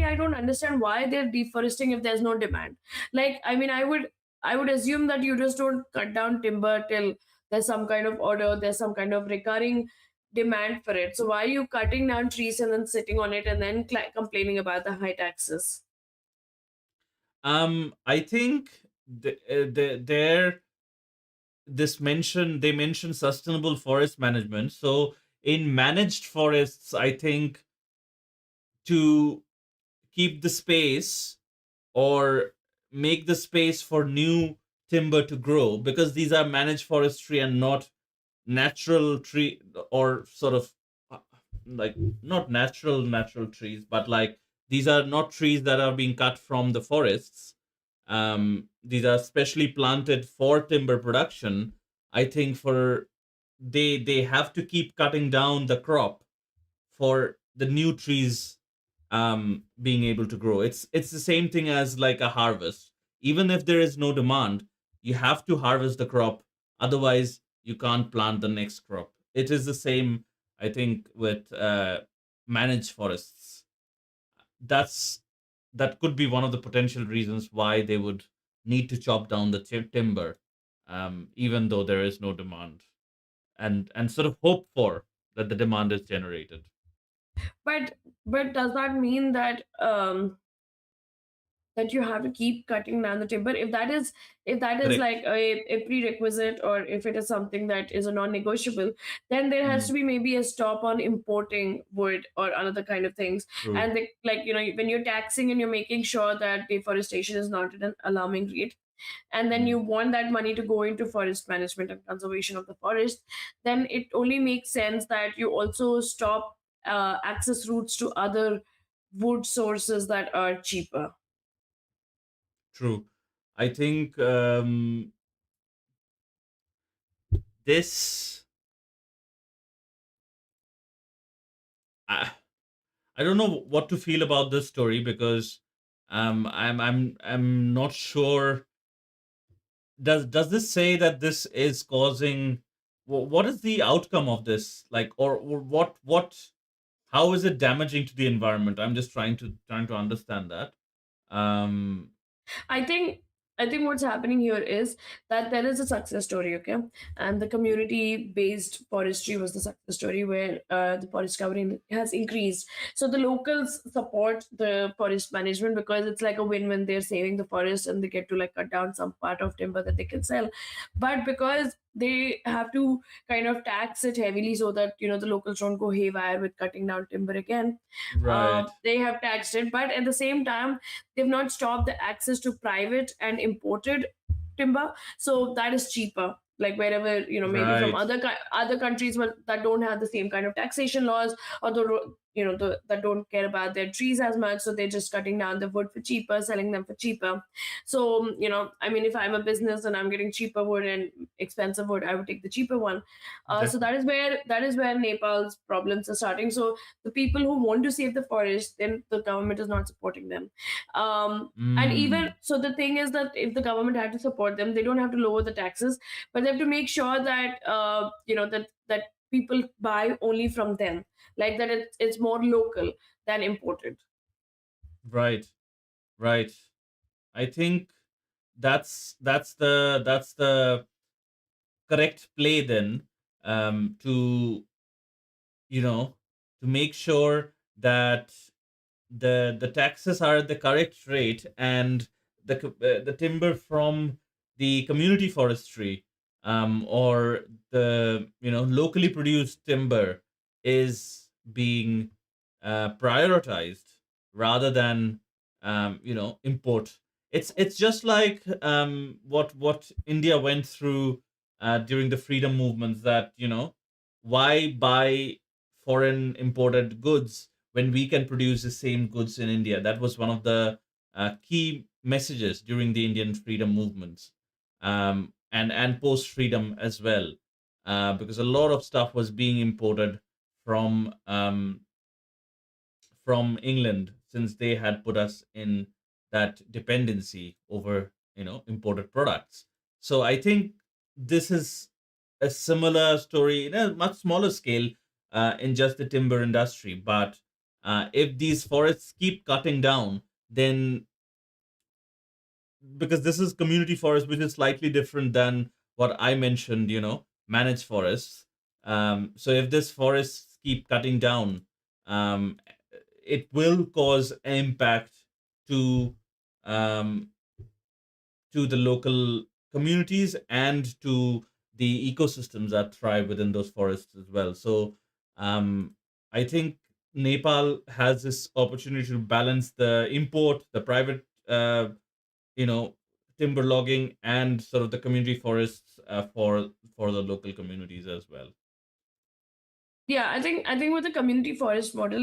I don't understand why they're deforesting if there's no demand. Like, I mean, I would assume that you just don't cut down timber till there's some kind of order, there's some kind of recurring demand for it. So why are you cutting down trees and then sitting on it and then complaining about the high taxes? I think there they mention sustainable forest management. So in managed forests, I think to keep the space or make the space for new timber to grow, because these are managed forestry and not natural tree, or sort of uh, like not natural trees, but like these are not trees that are being cut from the forests. These are specially planted for timber production. I think for they have to keep cutting down the crop for the new trees being able to grow. It's the same thing as like a harvest. Even if there is no demand, you have to harvest the crop, otherwise you can't plant the next crop. It is the same, I think, with managed forests. that's that could be one of the potential reasons why they would need to chop down the timber, even though there is no demand, and sort of hope for that the demand is generated. But does that mean that you have to keep cutting down the timber? If that is Correct. like a prerequisite, or if it is something that is a non-negotiable, then there has Mm, to be maybe a stop on importing wood or another kind of things. true. And like, when you're taxing and you're making sure that deforestation is not at an alarming rate, and then you Mm, want that money to go into forest management and conservation of the forest, then it only makes sense that you also stop access routes to other wood sources that are cheaper. True. I think this. I, I don't know what to feel about this story because I'm not sure. Does this say that this is causing? What is the outcome of this? Like, or what? How is it damaging to the environment? I'm just trying to understand that. Um. I think I think what's happening here is that there is a success story, okay, and the community-based forestry was the success story where the forest cover has increased. So the locals support the forest management because it's like a win-win. They're saving the forest and they get to like cut down some part of timber that they can sell, but because they have to kind of tax it heavily so that the locals don't go haywire with cutting down timber again. Right. They have taxed it, but at the same time they've not stopped the access to private and imported timber, so that is cheaper, like wherever maybe from Right. other countries that don't have the same kind of taxation laws, or that don't care about their trees as much, so they're just cutting down the wood for cheaper, selling them for cheaper. So I mean, if I'm a business and I'm getting cheaper wood and expensive wood, I would take the cheaper one. So that Definitely. is where Nepal's problems are starting. So the people who want to save the forest, then the government is not supporting them. And even Mm. so, the thing is that if the government had to support them, they don't have to lower the taxes, but they have to make sure that that people buy only from them, like that it's more local than imported. Right. Right. I think that's the correct play then, to you know to make sure that the taxes are at the correct rate, and the timber from the community forestry, or the locally produced timber is being prioritized rather than import. It's just like what India went through during the freedom movements, that why buy foreign imported goods when we can produce the same goods in India. That was one of the key messages during the Indian freedom movements, and post freedom as well, because a lot of stuff was being imported from England, since they had put us in that dependency over imported products. So I think this is a similar story in a much smaller scale, in just the timber industry. But if these forests keep cutting down, then, because this is community forest, which is slightly different than what I mentioned, managed forests. So if this forests keep cutting down, um, it will cause impact to um, the local communities and to the ecosystems that thrive within those forests as well. So um, I think Nepal has this opportunity to balance the import, the private, you know, timber logging, and sort of the community forests, for the local communities as well. Yeah, I think with the community forest model,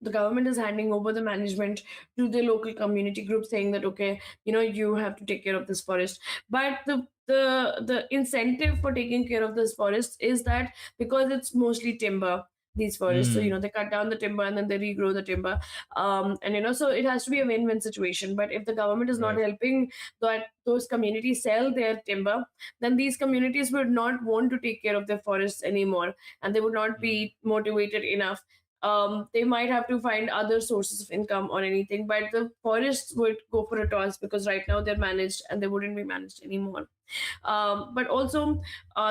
the government is handing over the management to the local community group, saying that okay, you have to take care of this forest. But the incentive for taking care of this forest is that because it's mostly timber, these forests, so Mm, they cut down the timber and then they regrow the timber, and so it has to be a win-win situation. But if the government is not right. helping those communities sell their timber, then these communities would not want to take care of their forests anymore, and they would not Mm, be motivated enough. They might have to find other sources of income or anything, but the forests would go for a toss because right now they're managed and they wouldn't be managed anymore. But also,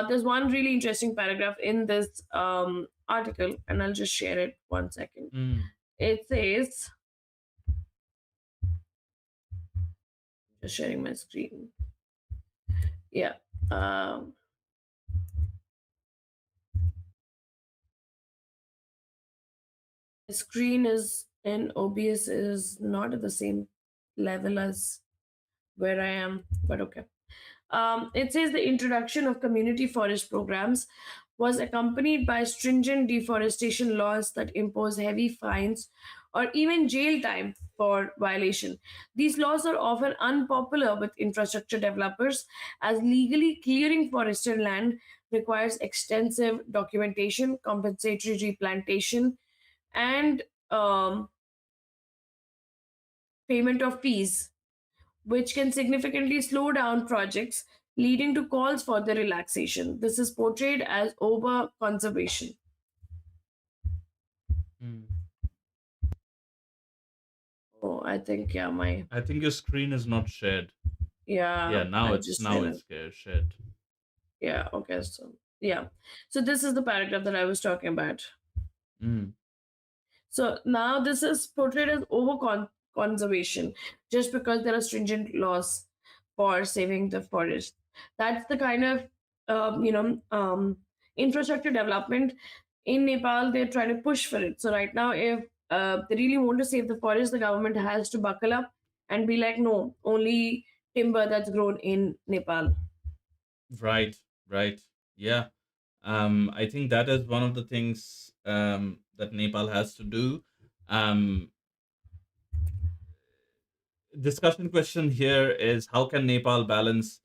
there's one really interesting paragraph in this article, and I'll just share it 1 second. mm, It says, just sharing my screen. Yeah. Um, the screen is in OBS is not at the same level as where I am, but okay. It says the introduction of community forest programs was accompanied by stringent deforestation laws that impose heavy fines or even jail time for violation. These laws are often unpopular with infrastructure developers, as legally clearing forested land requires extensive documentation, compensatory replantation, and payment of fees, which can significantly slow down projects, leading to calls for the relaxation. This is portrayed as over conservation. Mm. Oh, I think, yeah, my, I think your screen is not shared. Yeah, yeah, now I it's just now realized. it's shared. Yeah, okay, so, yeah. So, this is the paragraph that I was talking about. Mm. So now this is portrayed as over conservation just because there are stringent laws for saving the forest. That's the kind of infrastructure development in Nepal. They're trying to push for it. So right now, if they really want to save the forest, the government has to buckle up and be like, no, only timber that's grown in Nepal. Right, right. Yeah. I think that is one of the things that Nepal has to do. Um, Discussion question here is, how can Nepal balance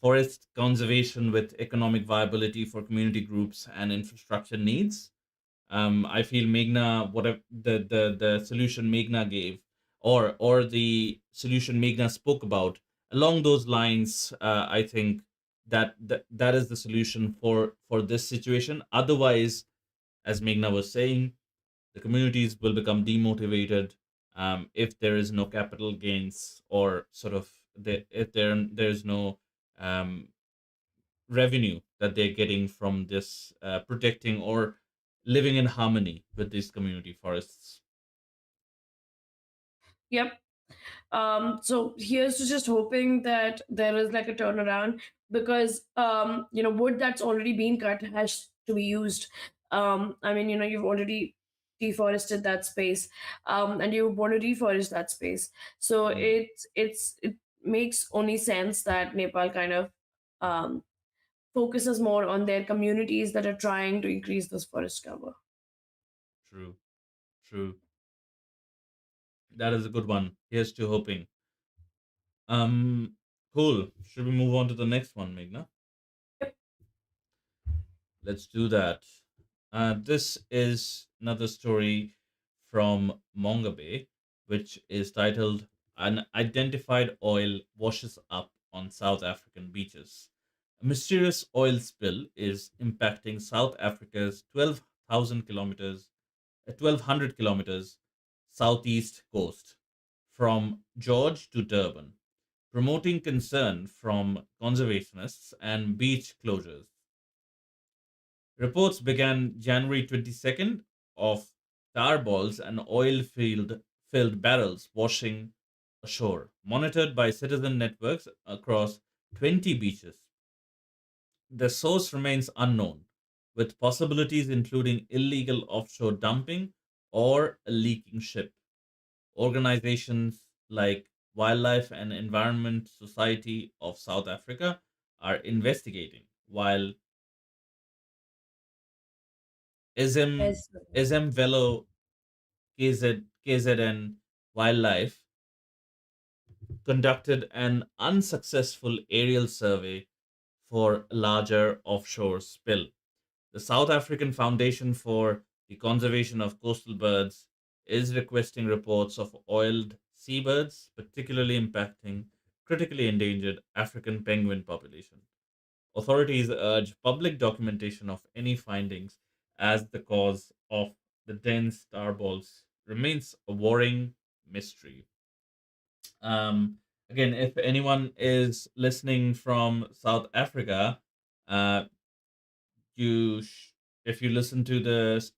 forest conservation with economic viability for community groups and infrastructure needs? I feel Meghna, whatever the solution Meghna gave, or the solution Meghna spoke about, along those lines, I think that is the solution for this situation. Otherwise, as Meghna was saying, the communities will become demotivated if there is no capital gains, or sort of if there's no um, revenue that they're getting from this protecting or living in harmony with these community forests. Yep. So here's to just hoping that there is like a turnaround, because wood that's already been cut has to be used. I mean, you've already deforested that space, and you want to reforest that space. So Mm, it makes only sense that Nepal kind of um, focuses more on their communities that are trying to increase this forest cover. true, true. That is a good one. Here's to hoping. Um, cool. Should we move on to the next one, Meghna? Let's do that. This is another story from Mongabay, which is titled "An Identified Oil Washes Up on South African Beaches." A mysterious oil spill is impacting South Africa's 12,000 kilometers, 1,200 kilometers southeast coast, from George to Durban, promoting concern from conservationists and beach closures. Reports began January 22nd of tar balls and filled barrels washing ashore, monitored by citizen networks across 20 beaches. The source remains unknown, with possibilities including illegal offshore dumping or a leaking ship. Organizations like Wildlife and Environment Society of South Africa are investigating, while SM, Yes. SM Velo KZN Wildlife conducted an unsuccessful aerial survey for a larger offshore spill. The South African Foundation for the Conservation of Coastal Birds is requesting reports of oiled seabirds, particularly impacting critically endangered African penguin population. Authorities urge public documentation of any findings, as the cause of the dense starballs remains a worrying mystery. Um, Again, if anyone is listening from South Africa, uh, if you listen to the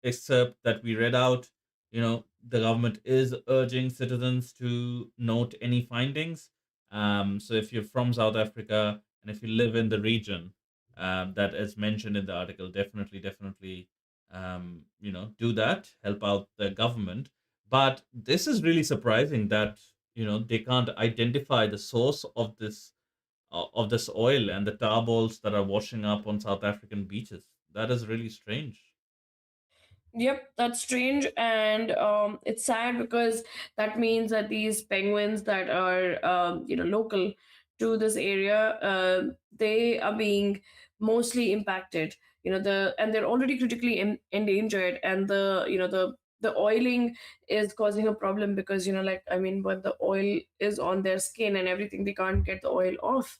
excerpt that we read out, the government is urging citizens to note any findings. So if you're from South Africa and if you live in the region that is mentioned in the article, definitely, do that, help out the government. But this is really surprising that they can't identify the source of this oil and the tar balls that are washing up on South African beaches. That is really strange. Yep, that's strange, and it's sad because that means that these penguins that are local to this area, they are being mostly impacted. And they're already critically endangered, and the oiling is causing a problem because like I mean, when the oil is on their skin and everything, they can't get the oil off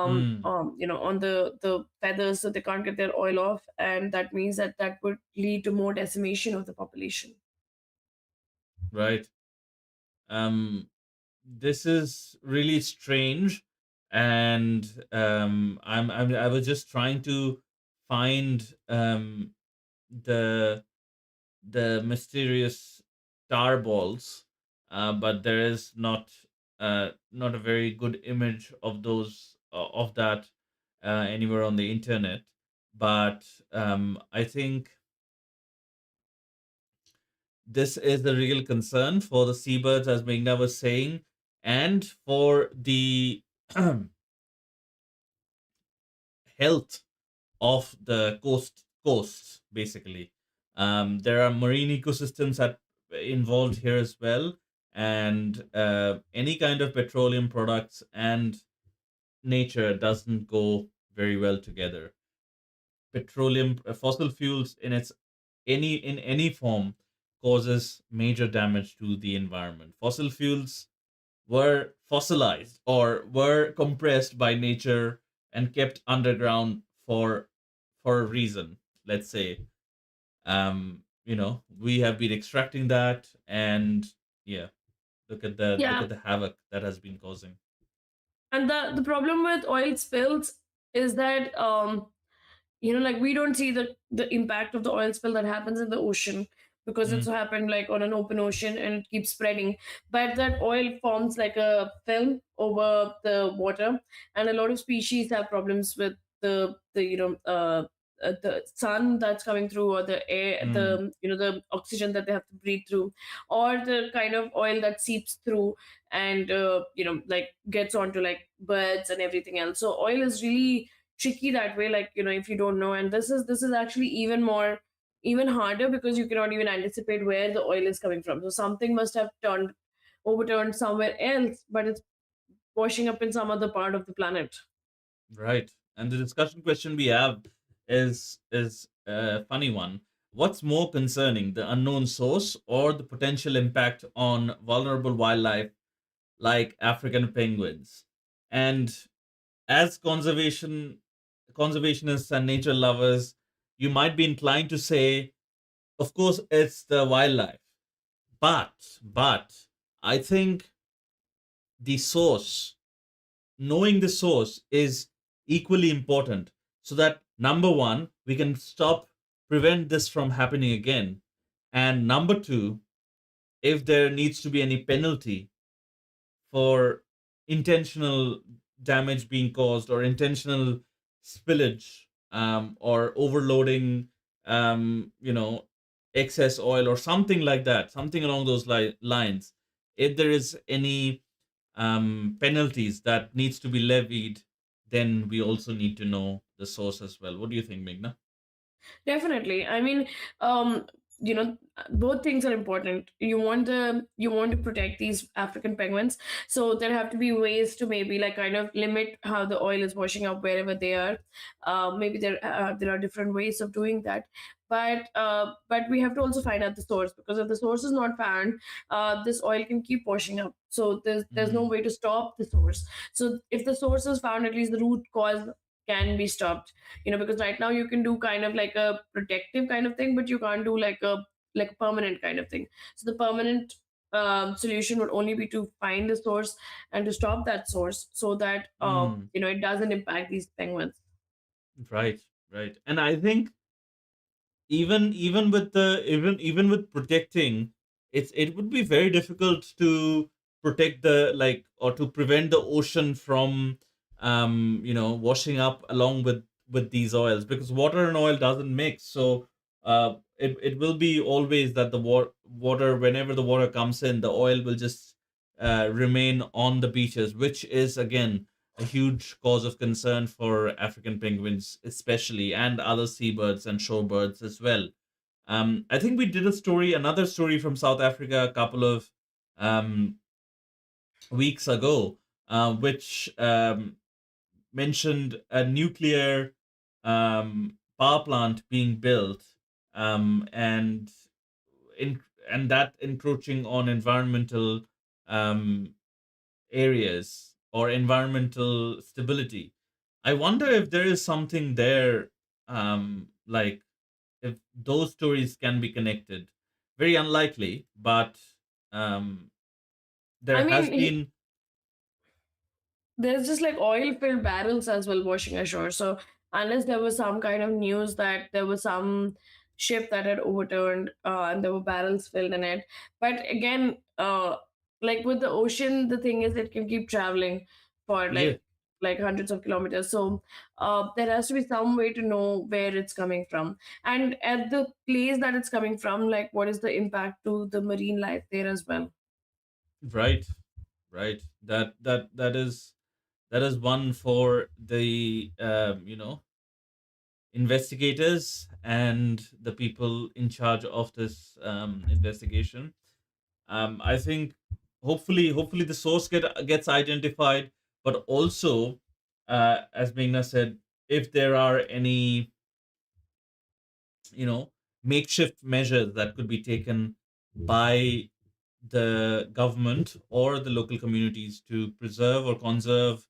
Hmm. on the feathers, so they can't get their oil off, and that means that that would lead to more decimation of the population. Right. Um, this is really strange, and I was just trying to find the mysterious tar balls, but there is not a very good image of those of that anywhere on the internet. But I think this is the real concern for the seabirds, as Meghna was saying, and for the health of the coasts. Basically, there are marine ecosystems that involved here as well, and any kind of petroleum products and nature doesn't go very well together. Petroleum, fossil fuels in any form causes major damage to the environment. Fossil fuels were fossilized or were compressed by nature and kept underground for a reason. Let's say, we have been extracting that, and yeah, look Yeah, at the havoc that has been causing. and the problem with oil spills is that like we don't see the impact of the oil spill that happens in the ocean because it's Mm, happened like on an open ocean and it keeps spreading, but that oil forms like a film over the water, and a lot of species have problems with the sun that's coming through, or the air, mm, the oxygen that they have to breathe through, or the kind of oil that seeps through and like gets onto like birds and everything else. So oil is really tricky that way, like if you don't know. And this is actually even harder because you cannot even anticipate where the oil is coming from. So something must have turned overturned somewhere else, but it's washing up in some other part of the planet. right. And the discussion question we have is a funny one. What's more concerning, the unknown source or the potential impact on vulnerable wildlife like African penguins? And as conservationists and nature lovers, you might be inclined to say, of course, it's the wildlife. But I think the source, knowing the source is equally important, so that number one, we can prevent this from happening again. And number two, if there needs to be any penalty for intentional damage being caused or intentional spillage, or overloading, excess oil or something like that, something along those lines. If there is any penalties that needs to be levied, then we also need to know the source as well. What do you think, Meghna? Definitely. I mean, um, both things are important. You want to protect these African penguins, so there have to be ways to maybe like kind of limit how the oil is washing up wherever they are. Maybe there are different ways of doing that, but we have to also find out the source, because if the source is not found, this oil can keep washing up. So there's no Mm, way to stop the source. So if the source is found, at least the root cause can be stopped. Because right now you can do kind of like a protective kind of thing, but you can't do like a permanent kind of thing. So the permanent solution would only be to find the source and to stop that source, so that mm, it doesn't impact these penguins. right, right. And I think even with protecting, it would be very difficult to protect the like or to prevent the ocean from washing up along with these oils, because water and oil doesn't mix. So it will be always that the water, whenever the water comes in, the oil will just remain on the beaches, which is again a huge cause of concern for African penguins, especially, and other seabirds and shorebirds as well. I think we did another story from South Africa a couple of um, weeks ago, which mentioned a nuclear power plant being built, and in and that encroaching on environmental um, areas or environmental stability. I wonder if there is something there, like if those stories can be connected. Very unlikely, but um, I there has mean, been. there's just like oil filled barrels as well washing ashore. So unless there was some kind of news that there was some ship that had overturned and there were barrels filled in it. But again, like with the ocean, the thing is it can keep traveling for Yeah, like hundreds of kilometers. So there has to be some way to know where it's coming from, and at the place that it's coming from, like what is the impact to the marine life there as well. right, right. That is one for the investigators and the people in charge of this investigation. I think hopefully the source gets identified, but also, as Meghna said, if there are any you know makeshift measures that could be taken by the government or the local communities to preserve or conserve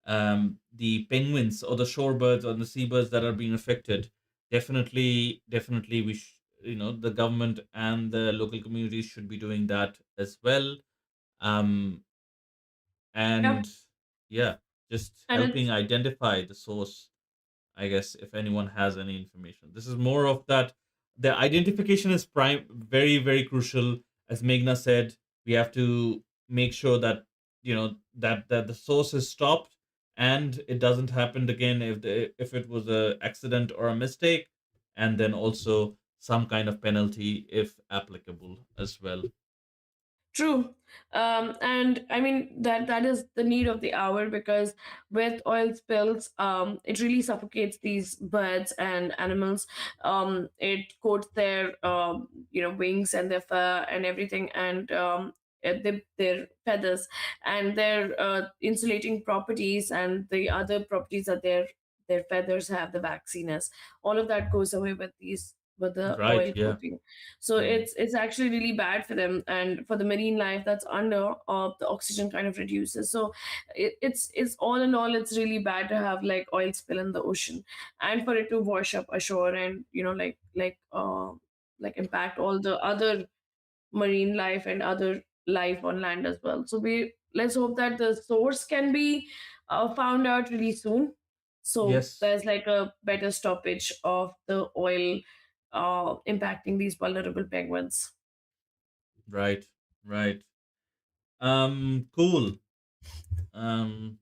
the penguins or the shorebirds or the seabirds that are being affected. Definitely the government and the local communities should be doing that as well. um Yeah, and yeah, just and helping it's identify the source, I guess, if anyone has any information. This is more of that. The identification is very, very crucial. As Meghna said, we have to make sure that that the source is stopped and it doesn't happen again if it was a accident or a mistake, and then also some kind of penalty if applicable as well. true. And I mean that is the need of the hour, because with oil spills, it really suffocates these birds and animals. It coats their wings and their fur and everything, and their feathers and their insulating properties and the other properties that their feathers have, the waxiness, all of that goes away with the Right, oil yeah. coating. So Mm. it's actually really bad for them, and for the marine life that's under, the oxygen kind of reduces. So it's all in all, it's really bad to have like oil spill in the ocean, and for it to wash up ashore, and like impact all the other marine life and other life on land as well. So we let's hope that the source can be found out really soon. So Yes. there's like a better stoppage of the oil impacting these vulnerable penguins. Right, right. Cool. um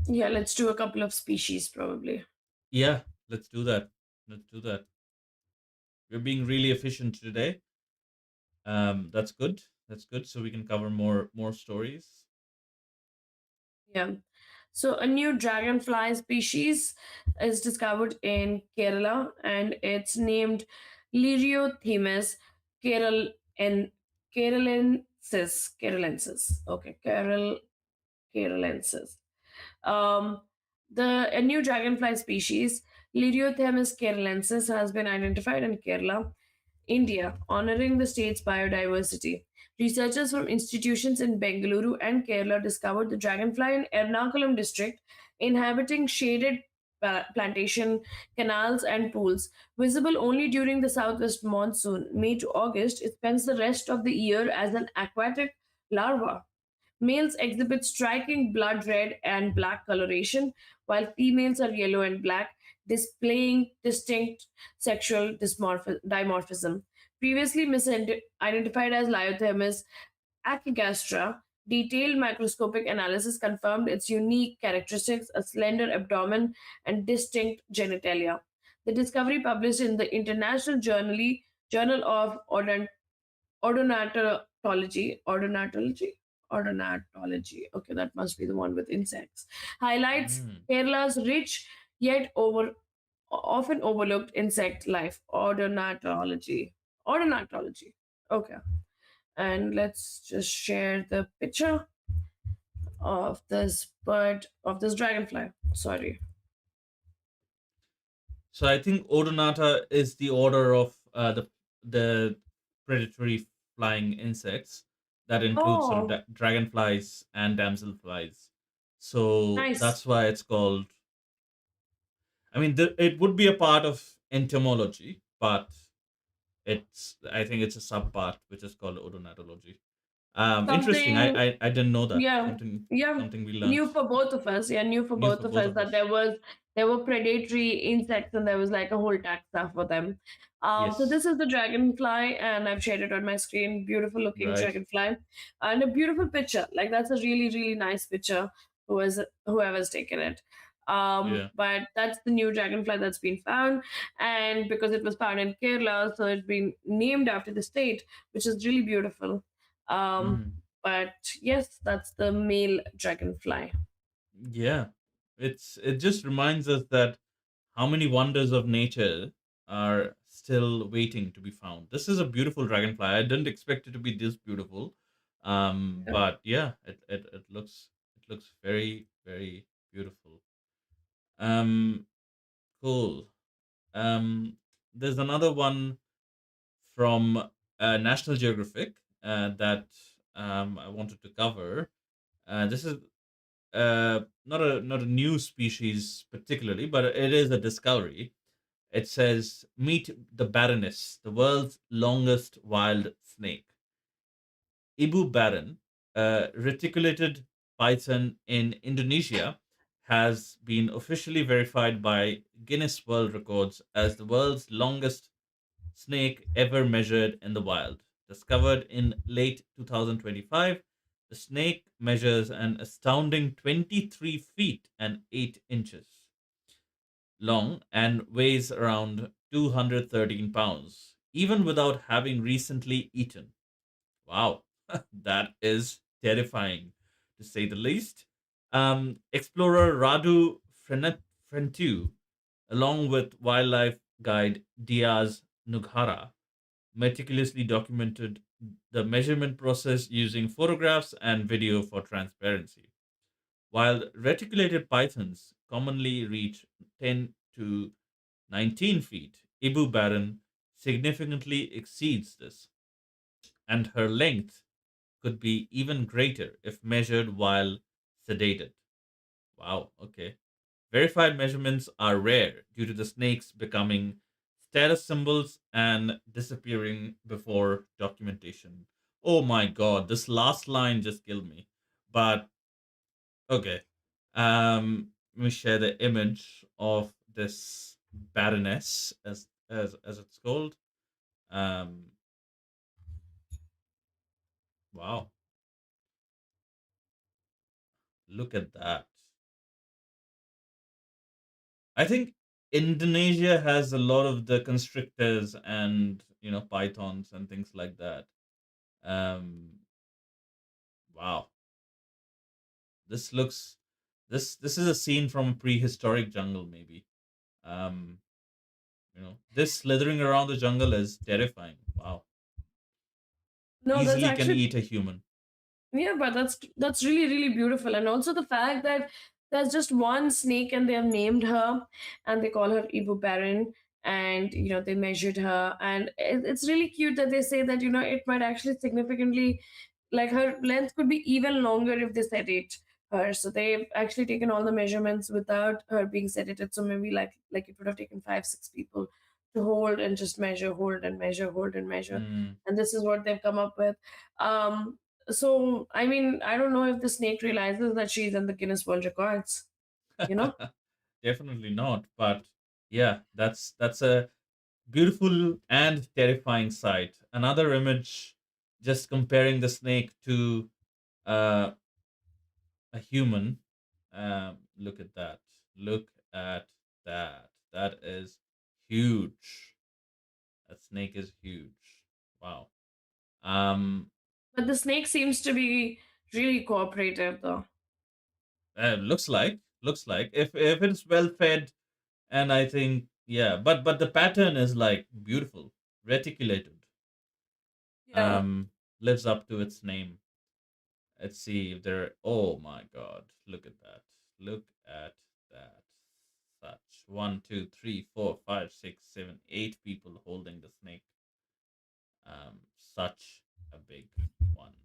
Yeah, let's do a couple of species probably. Yeah, let's do that. Let's do that. We're being really efficient today. That's good. That's good. So we can cover more stories. Yeah. So a new dragonfly species is discovered in Kerala, and it's named Lyriothemis keral and keralensis. Okay, keralensis. Um, a new dragonfly species, Lyriothemis keralensis, has been identified in Kerala, India, honoring the state's biodiversity. Researchers from institutions in Bengaluru and Kerala discovered the dragonfly in Ernakulam district, inhabiting shaded plantation, canals, and pools. Visible only during the southwest monsoon, May to August, it spends the rest of the year as an aquatic larva. Males exhibit striking blood red and black coloration, while females are yellow and black, displaying distinct sexual dimorphism. Previously misidentified as Lyothemis acagastra, detailed microscopic analysis confirmed its unique characteristics: a slender abdomen and distinct genitalia. The discovery, published in the International Journal of Ordonatology. Okay, that must be the one with insects. Highlights Mm. Kerala's rich yet often overlooked insect life, ornitology. Ornitology. Okay. And let's just share the picture of this bird, of this dragonfly. Sorry. So I think Odonata is the order of the predatory flying insects that includes sort of Oh, dragonflies and damselflies. So nice. that's why it's called. I mean, it would be a part of entomology, but I think it's a subpart which is called odonatology. Interesting. Something, I didn't know that. yeah, Something yeah, something we learned new for both of us. Yeah, new for new both for of both us of that us. there were predatory insects and there was like a whole taxa for them. So Yes. this is the dragonfly, and I've shared it on my screen. Beautiful looking Right. dragonfly, and a beautiful picture. Like that's a really really nice picture. Whoever's taken it. Yeah. But that's the new dragonfly that's been found, and because it was found in Kerala, so it's been named after the state, which is really beautiful. Um, Mhm. but yes, that's the male dragonfly. Yeah. It just reminds us that how many wonders of nature are still waiting to be found. This is a beautiful dragonfly. I didn't expect it to be this beautiful. Yeah. But yeah, it looks very, very beautiful. Um cool. Um there's another one from National Geographic that I wanted to cover. This is not a new species particularly, but it is a discovery. It says, meet the Baroness, the world's longest wild snake. Ibu Baron, a reticulated python in Indonesia, has been officially verified by Guinness World Records as the world's longest snake ever measured in the wild. Discovered in late 2025, the snake measures an astounding 23 feet and 8 inches long and weighs around 213 pounds, even without having recently eaten. Wow, that is terrifying to say the least. Explorer Radu Frentu, along with wildlife guide Diaz Nughara, meticulously documented the measurement process using photographs and video for transparency. While reticulated pythons commonly reach 10 to 19 feet, Ibu Baron significantly exceeds this, and her length could be even greater if measured while sedated. Wow, okay. Verified measurements are rare due to the snakes becoming status symbols and disappearing before documentation. Oh my god, this last line just killed me. But okay. Let me share the image of this Baroness as it's called. Um wow, look at that. I think Indonesia has a lot of the constrictors and pythons and things like that. Um, wow, this looks this is a scene from a prehistoric jungle, maybe. Um, this slithering around the jungle is terrifying. Wow, No, that's easily can actually, eat a human. yeah, but that's really really beautiful, and also the fact that there's just one snake and they have named her, and they call her Ibu Baron, and they measured her, and it's really cute that they say that it might actually significantly, like her length could be even longer if they sedate her. So they've actually taken all the measurements without her being sedated. So maybe like it would have taken 5 6 people to hold and just measure, hold and measure, hold and measure, Mm. and this is what they've come up with. So, I mean, I don't know if the snake realizes that she's in the Guinness World Records, you know? Definitely not. But yeah, that's a beautiful and terrifying sight. Another image, just comparing the snake to uh, a human. Look at that. Look at that. That is huge. That snake is huge. Wow. Um, But the snake seems to be really cooperative, though. looks like if it's well fed, and I think Yeah, but the pattern is like beautiful, reticulated. Yeah. Um, lives up to its name. Let's see if there. Oh my God! Look at that! Look at that! Such one, two, three, four, five, six, seven, 8 people holding the snake. Such a big one.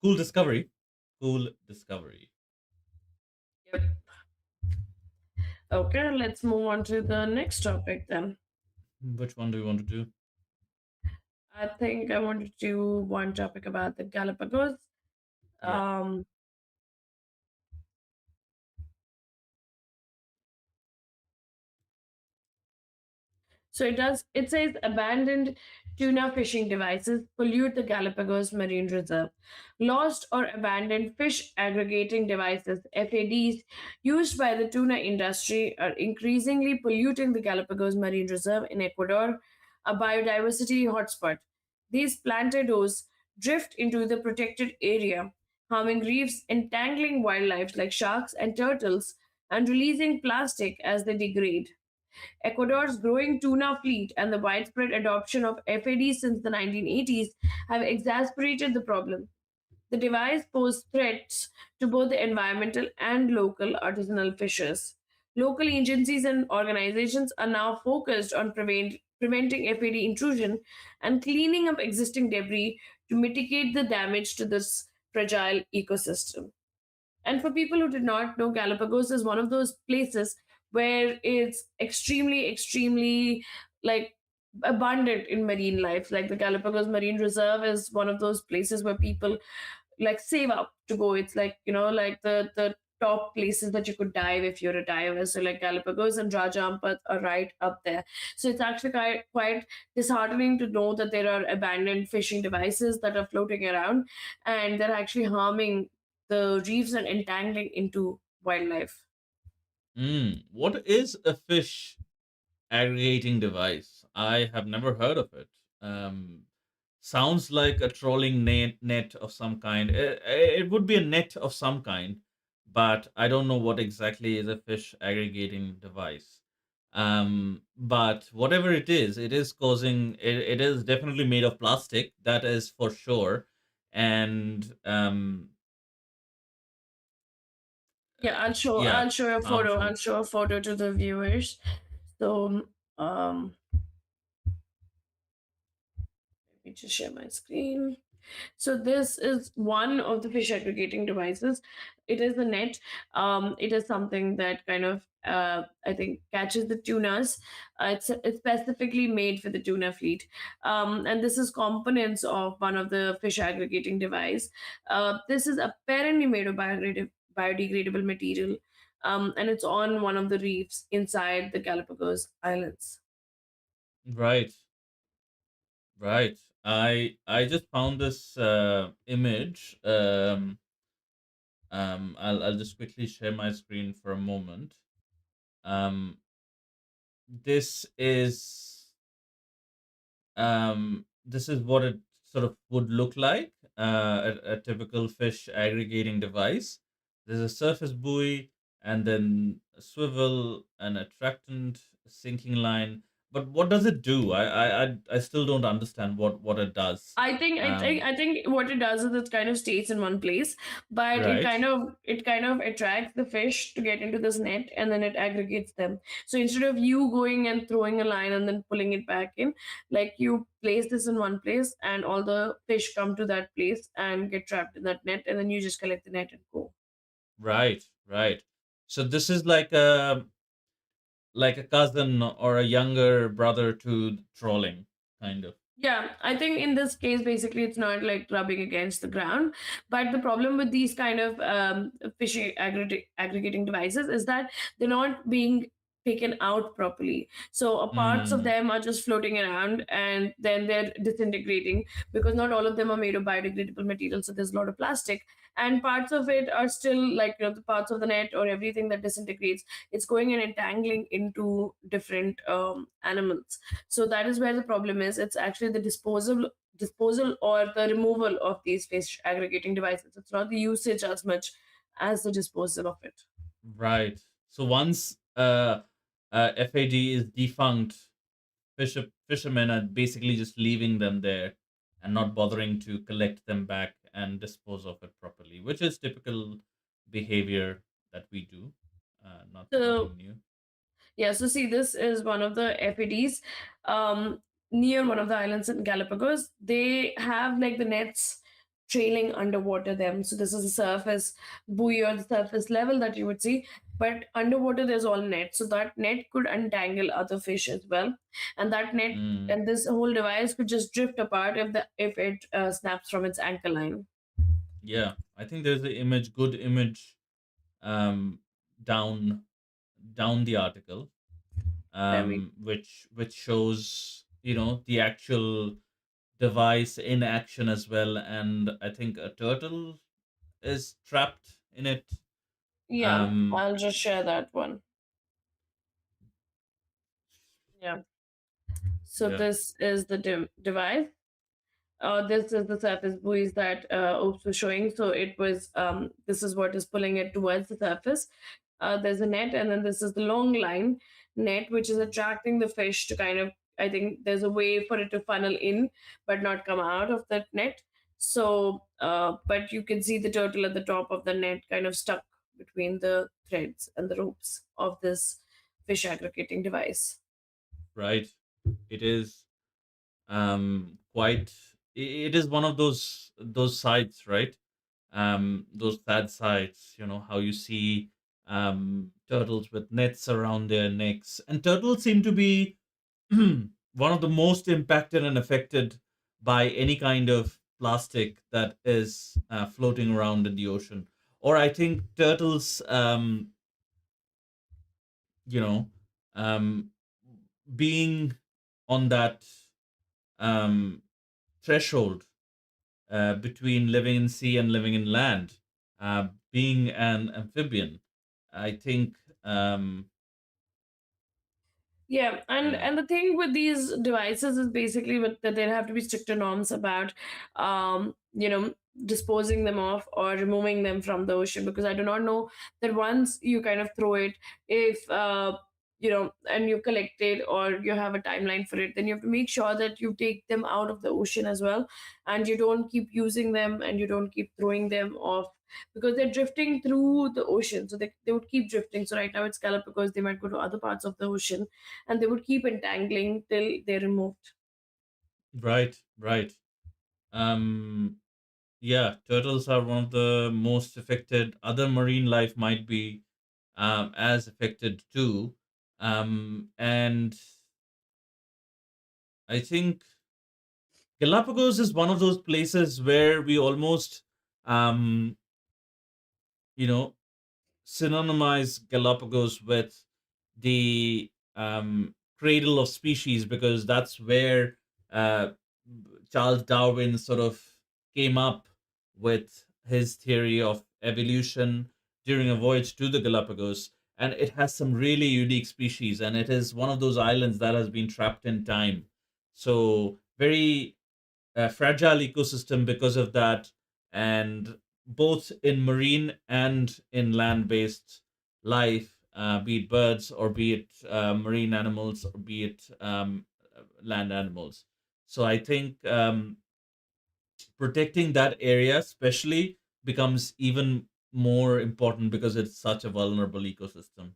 Cool discovery. Cool discovery. Yep. Okay, let's move on to the next topic then. Which one do you want to do? I think I want to do one topic about the Galapagos. Yeah. Um, So it does. It says abandoned tuna fishing devices pollute the Galapagos Marine Reserve. Lost or abandoned fish aggregating devices (FADs) used by the tuna industry are increasingly polluting the Galapagos Marine Reserve in Ecuador, a biodiversity hotspot. These plantados drift into the protected area, harming reefs, entangling wildlife like sharks and turtles, and releasing plastic as they degrade. Ecuador's growing tuna fleet and the widespread adoption of FAD since the 1980s have exacerbated the problem. The device posed threats to both the environmental and local artisanal fishers. Local agencies and organizations are now focused on preventing FAD intrusion and cleaning up existing debris to mitigate the damage to this fragile ecosystem. And for people who did not know, Galapagos is one of those places where it's extremely, extremely like abundant in marine life. Like the Galapagos Marine Reserve is one of those places where people like save up to go. It's like, like the top places that you could dive if you're a diver. So like Galapagos and Raja Ampat are right up there. So it's actually quite disheartening to know that there are abandoned fishing devices that are floating around and they're actually harming the reefs and entangling into wildlife. What is a fish aggregating device? I have never heard of it. Um, Sounds like a trolling net of some kind. It would be a net of some kind, but I don't know what exactly is a fish aggregating device. But whatever it is causing. It is definitely made of plastic. That is for sure. And Yeah, yeah, I'll show a photo. harmful. I'll show a photo to the viewers. So um let me just share my screen. So this is one of the fish aggregating devices. It is a net. It is something that kind of I think catches the tunas. It's specifically made for the tuna fleet, and this is components of one of the fish aggregating device. This is apparently made of biodegradable material, and it's on one of the reefs inside the Galapagos Islands. Right, right. I just found this image. I'll just quickly share my screen for a moment. Um, this this is what it sort of would look like. A typical fish aggregating device. There's a surface buoy, and then a swivel, an attractant, a sinking line. But what does it do? I still don't understand what it does. I think what it does is it kind of stays in one place, but Right. it kind of attracts the fish to get into this net and then it aggregates them. So instead of you going and throwing a line and then pulling it back in, like you place this in one place and all the fish come to that place and get trapped in that net and then you just collect the net and go. Right, right. So this is like a cousin or a younger brother to trolling, kind of. Yeah, I think in this case, basically, it's not like rubbing against the ground. But the problem with these kind of fishing aggregating devices is that they're not being taken out properly. So parts of Mm, them are just floating around and then they're disintegrating because not all of them are made of biodegradable material. So there's a lot of plastic. And parts of it are still like, the parts of the net or everything that disintegrates, it's going and entangling into different animals. So that is where the problem is. It's actually the disposal or the removal of these fish aggregating devices. It's not the usage as much as the disposal of it. right. So uh, FAD is defunct, fishermen are basically just leaving them there and not bothering to collect them back and dispose of it properly, which is typical behavior that we do. Not So nothing new. yeah, so see, this is one of the FADs near one of the islands in Galapagos. They have like the nets trailing underwater them. So this is the surface buoy or the surface level that you would see. But underwater, there's all net. So that net could untangle other fish as well. And that net Mm, and this whole device could just drift apart if it snaps from its anchor line. yeah, I think there's a image, good image, um, down the article, There we which shows the actual device in action as well, and I think a turtle is trapped in it. Yeah, Um, I'll just share that one. Yeah. So yeah, this is the device. This is the surface buoys that Oops was showing. So it was this is what is pulling it towards the surface. There's a net, and then this is the long line net, which is attracting the fish to kind of. I think there's a way for it to funnel in, but not come out of that net. So, but you can see the turtle at the top of the net, kind of stuck between the threads and the ropes of this fish aggregating device. right. It is quite. It is one of those sites, right? Those sad sites. How you see turtles with nets around their necks, and turtles seem to be one of the most impacted and affected by any kind of plastic that is floating around in the ocean. Or I think turtles, you know, um, being on that um, threshold between living in sea and living in land, being an amphibian, I think, Yeah, and yeah, and the thing with these devices is basically that there have to be stricter norms about, disposing them off or removing them from the ocean. Because I do not know that once you kind of throw it, if and you collect it or you have a timeline for it, then you have to make sure that you take them out of the ocean as well, and you don't keep using them and you don't keep throwing them off because they're drifting through the ocean. So they would keep drifting. So right now it's Galapagos, they might go to other parts of the ocean and they would keep entangling till they're removed. right, right. Um, Yeah, turtles are one of the most affected. Other marine life might be as affected too. And I think Galapagos is one of those places where we almost, um, you know, synonymize Galapagos with the cradle of species because that's where uh, Charles Darwin sort of came up with his theory of evolution during a voyage to the Galapagos. And it has some really unique species, and it is one of those islands that has been trapped in time. So, very fragile ecosystem because of that, and both in marine and in land-based life, be it birds or be it marine animals or be it land animals. So I think protecting that area especially becomes even more important because it's such a vulnerable ecosystem.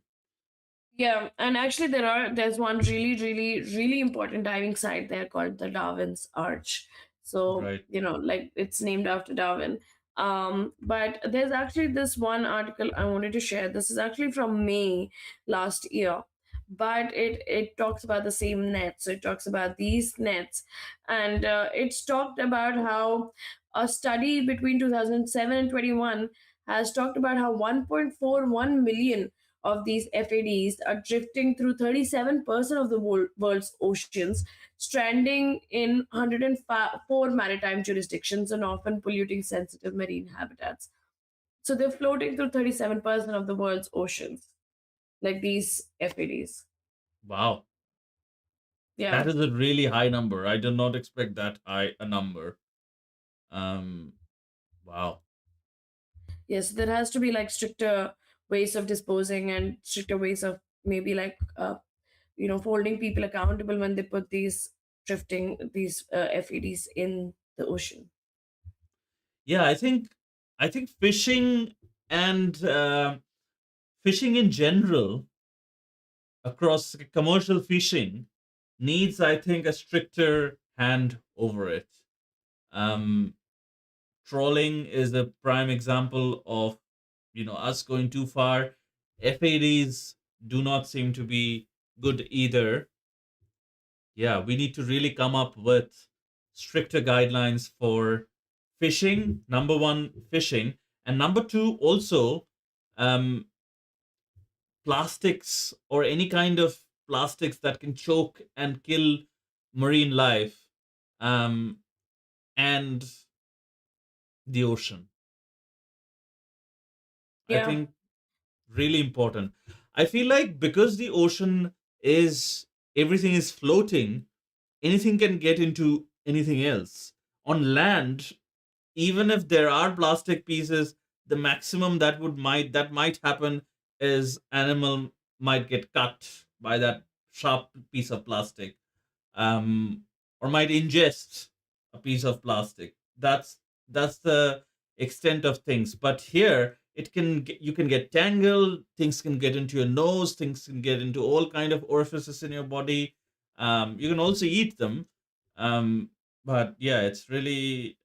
Yeah, and actually there's one really, really, really important diving site there called the Darwin's Arch. So, Right. like it's named after Darwin. But there's actually this one article I wanted to share. This is actually from May last year. But it talks about the same nets. So it talks about these nets. And it's talked about how a study between 2007 and 21 has talked about how 1.41 million of these FADs are drifting through 37% of the world's oceans, stranding in 104 maritime jurisdictions and often polluting sensitive marine habitats. So they're floating through 37% of the world's oceans, like these FADs. Wow, that Yeah. is a really high number. I did not expect that high a number. um wow. Yes, there has to be like stricter ways of disposing and stricter ways of maybe like holding people accountable when they put these FEDs in the ocean. Yeah, I think fishing and fishing in general across commercial fishing needs, I think, a stricter hand over it. Um, Trolling is a prime example of us going too far. FADs do not seem to be good either. Yeah, we need to really come up with stricter guidelines for fishing. Number one, fishing, and number two, also um, plastics or any kind of plastics that can choke and kill marine life, um, and the ocean. I Yeah, think really important. I feel like because the ocean is everything is floating, anything can get into anything else. On land, even if there are plastic pieces, the maximum that might happen is animal might get cut by that sharp piece of plastic, um, or might ingest a piece of plastic. That's the extent of things. But here, you can get tangled. Things can get into your nose. Things can get into all kind of orifices in your body. You can also eat them. Um, but yeah, it's really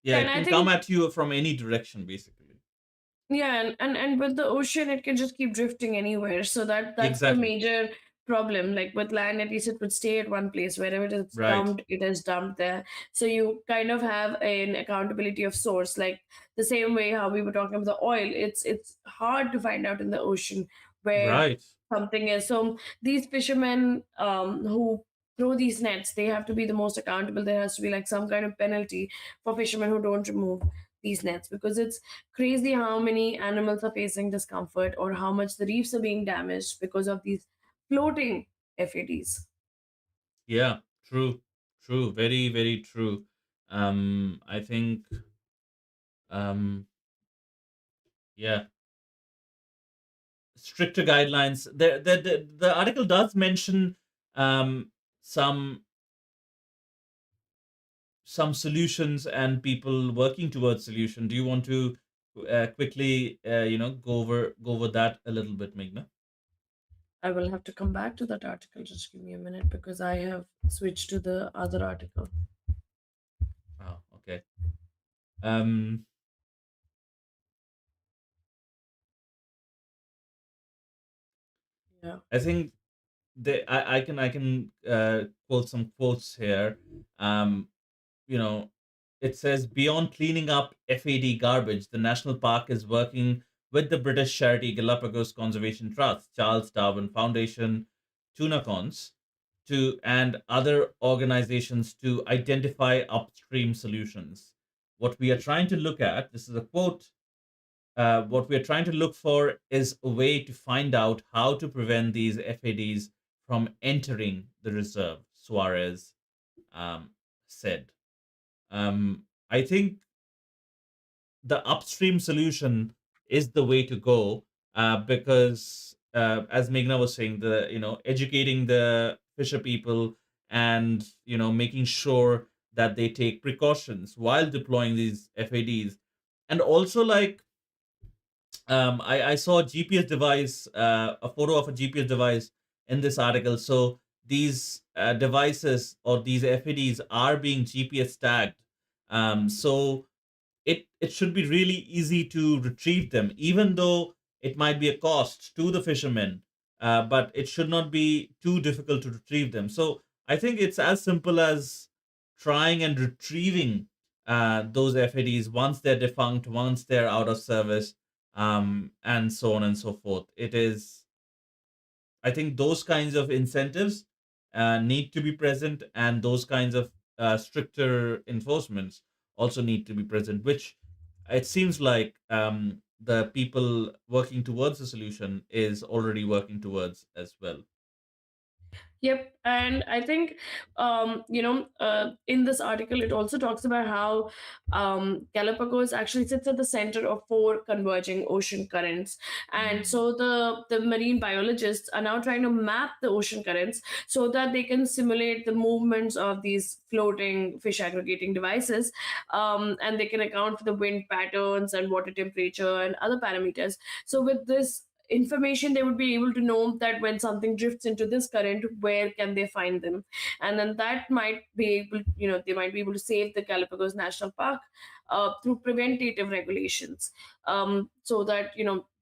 yeah, and it I can come think at you from any direction, basically. yeah, and with the ocean, it can just keep drifting anywhere. So that's the Exactly. major problem. Like with land, at least it would stay at one place. Wherever it is Right. dumped, it is dumped there. So you kind of have an accountability of source. Like the same way how we were talking about the oil, it's hard to find out in the ocean where Right. something is. So these fishermen who throw these nets, they have to be the most accountable. There has to be like some kind of penalty for fishermen who don't remove these nets, because it's crazy how many animals are facing discomfort or how much the reefs are being damaged because of these floating FADs. Yeah. True. True. Very, very true. I think um yeah, stricter guidelines. The article does mention um some some solutions and people working towards solution. Do you want to quickly go over that a little bit, Meghna? I will have to come back to that article. Just give me a minute because I have switched to the other article. Oh, okay. Um, Yeah. I think I can quote some quotes here. Um, you know, it says beyond cleaning up FAD garbage, the national park is working with the British charity Galapagos Conservation Trust, Charles Darwin Foundation, Tunacons, and other organizations to identify upstream solutions. What we are trying to look at, this is a quote, what we're trying to look for is a way to find out how to prevent these FADs from entering the reserve, Suarez said. I think the upstream solution is the way to go, because, as Meghna was saying, the educating the fisher people and making sure that they take precautions while deploying these FADs, and also like I saw a GPS device, a photo of a GPS device in this article. So these devices or these FADs are being GPS tagged. So it should be really easy to retrieve them, even though it might be a cost to the fishermen. But it should not be too difficult to retrieve them. So I think it's as simple as trying and retrieving those FADs once they're defunct, once they're out of service, and so on and so forth. It is, I think, those kinds of incentives need to be present, and those kinds of stricter enforcements also need to be present, which it seems like the people working towards the solution is already working towards as well. Yep, and I think in this article it also talks about how Galapagos actually sits at the center of four converging ocean currents, and Mm, so the marine biologists are now trying to map the ocean currents so that they can simulate the movements of these floating fish aggregating devices, and they can account for the wind patterns and water temperature and other parameters. So with this information, they would be able to know that when something drifts into this current, where can they find them, and then that might be able, they might be able to save the Galapagos National Park through preventative regulations. So that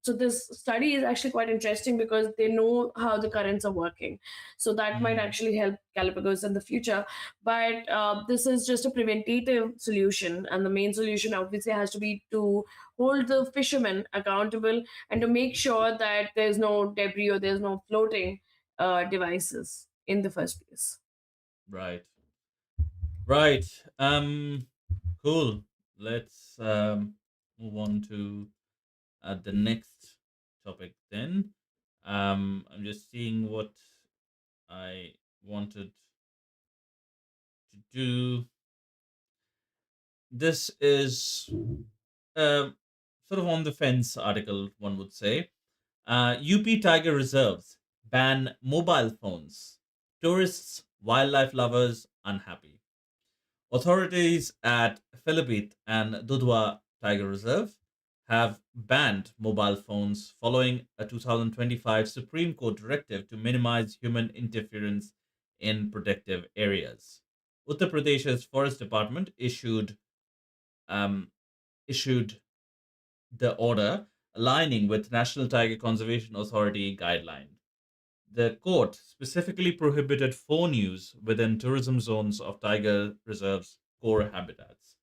so this study is actually quite interesting because they know how the currents are working, so that might mm, actually help Galapagos in the future. But this is just a preventative solution, and the main solution obviously has to be to hold the fishermen accountable and to make sure that there's no debris or there's no floating devices in the first place. right. Right. Cool. Let's move on to the next topic then. I'm just seeing what I wanted to do. This is um sort of on the fence article, one would say. UP Tiger Reserves ban mobile phones. Tourists, wildlife lovers unhappy. Authorities at Philippine and Dudwa Tiger Reserve have banned mobile phones following a 2025 Supreme Court directive to minimize human interference in protective areas. Uttar Pradesh's Forest Department um, issued the order aligning with National Tiger Conservation Authority guideline. The court specifically prohibited phone use within tourism zones of tiger reserves' core habitats.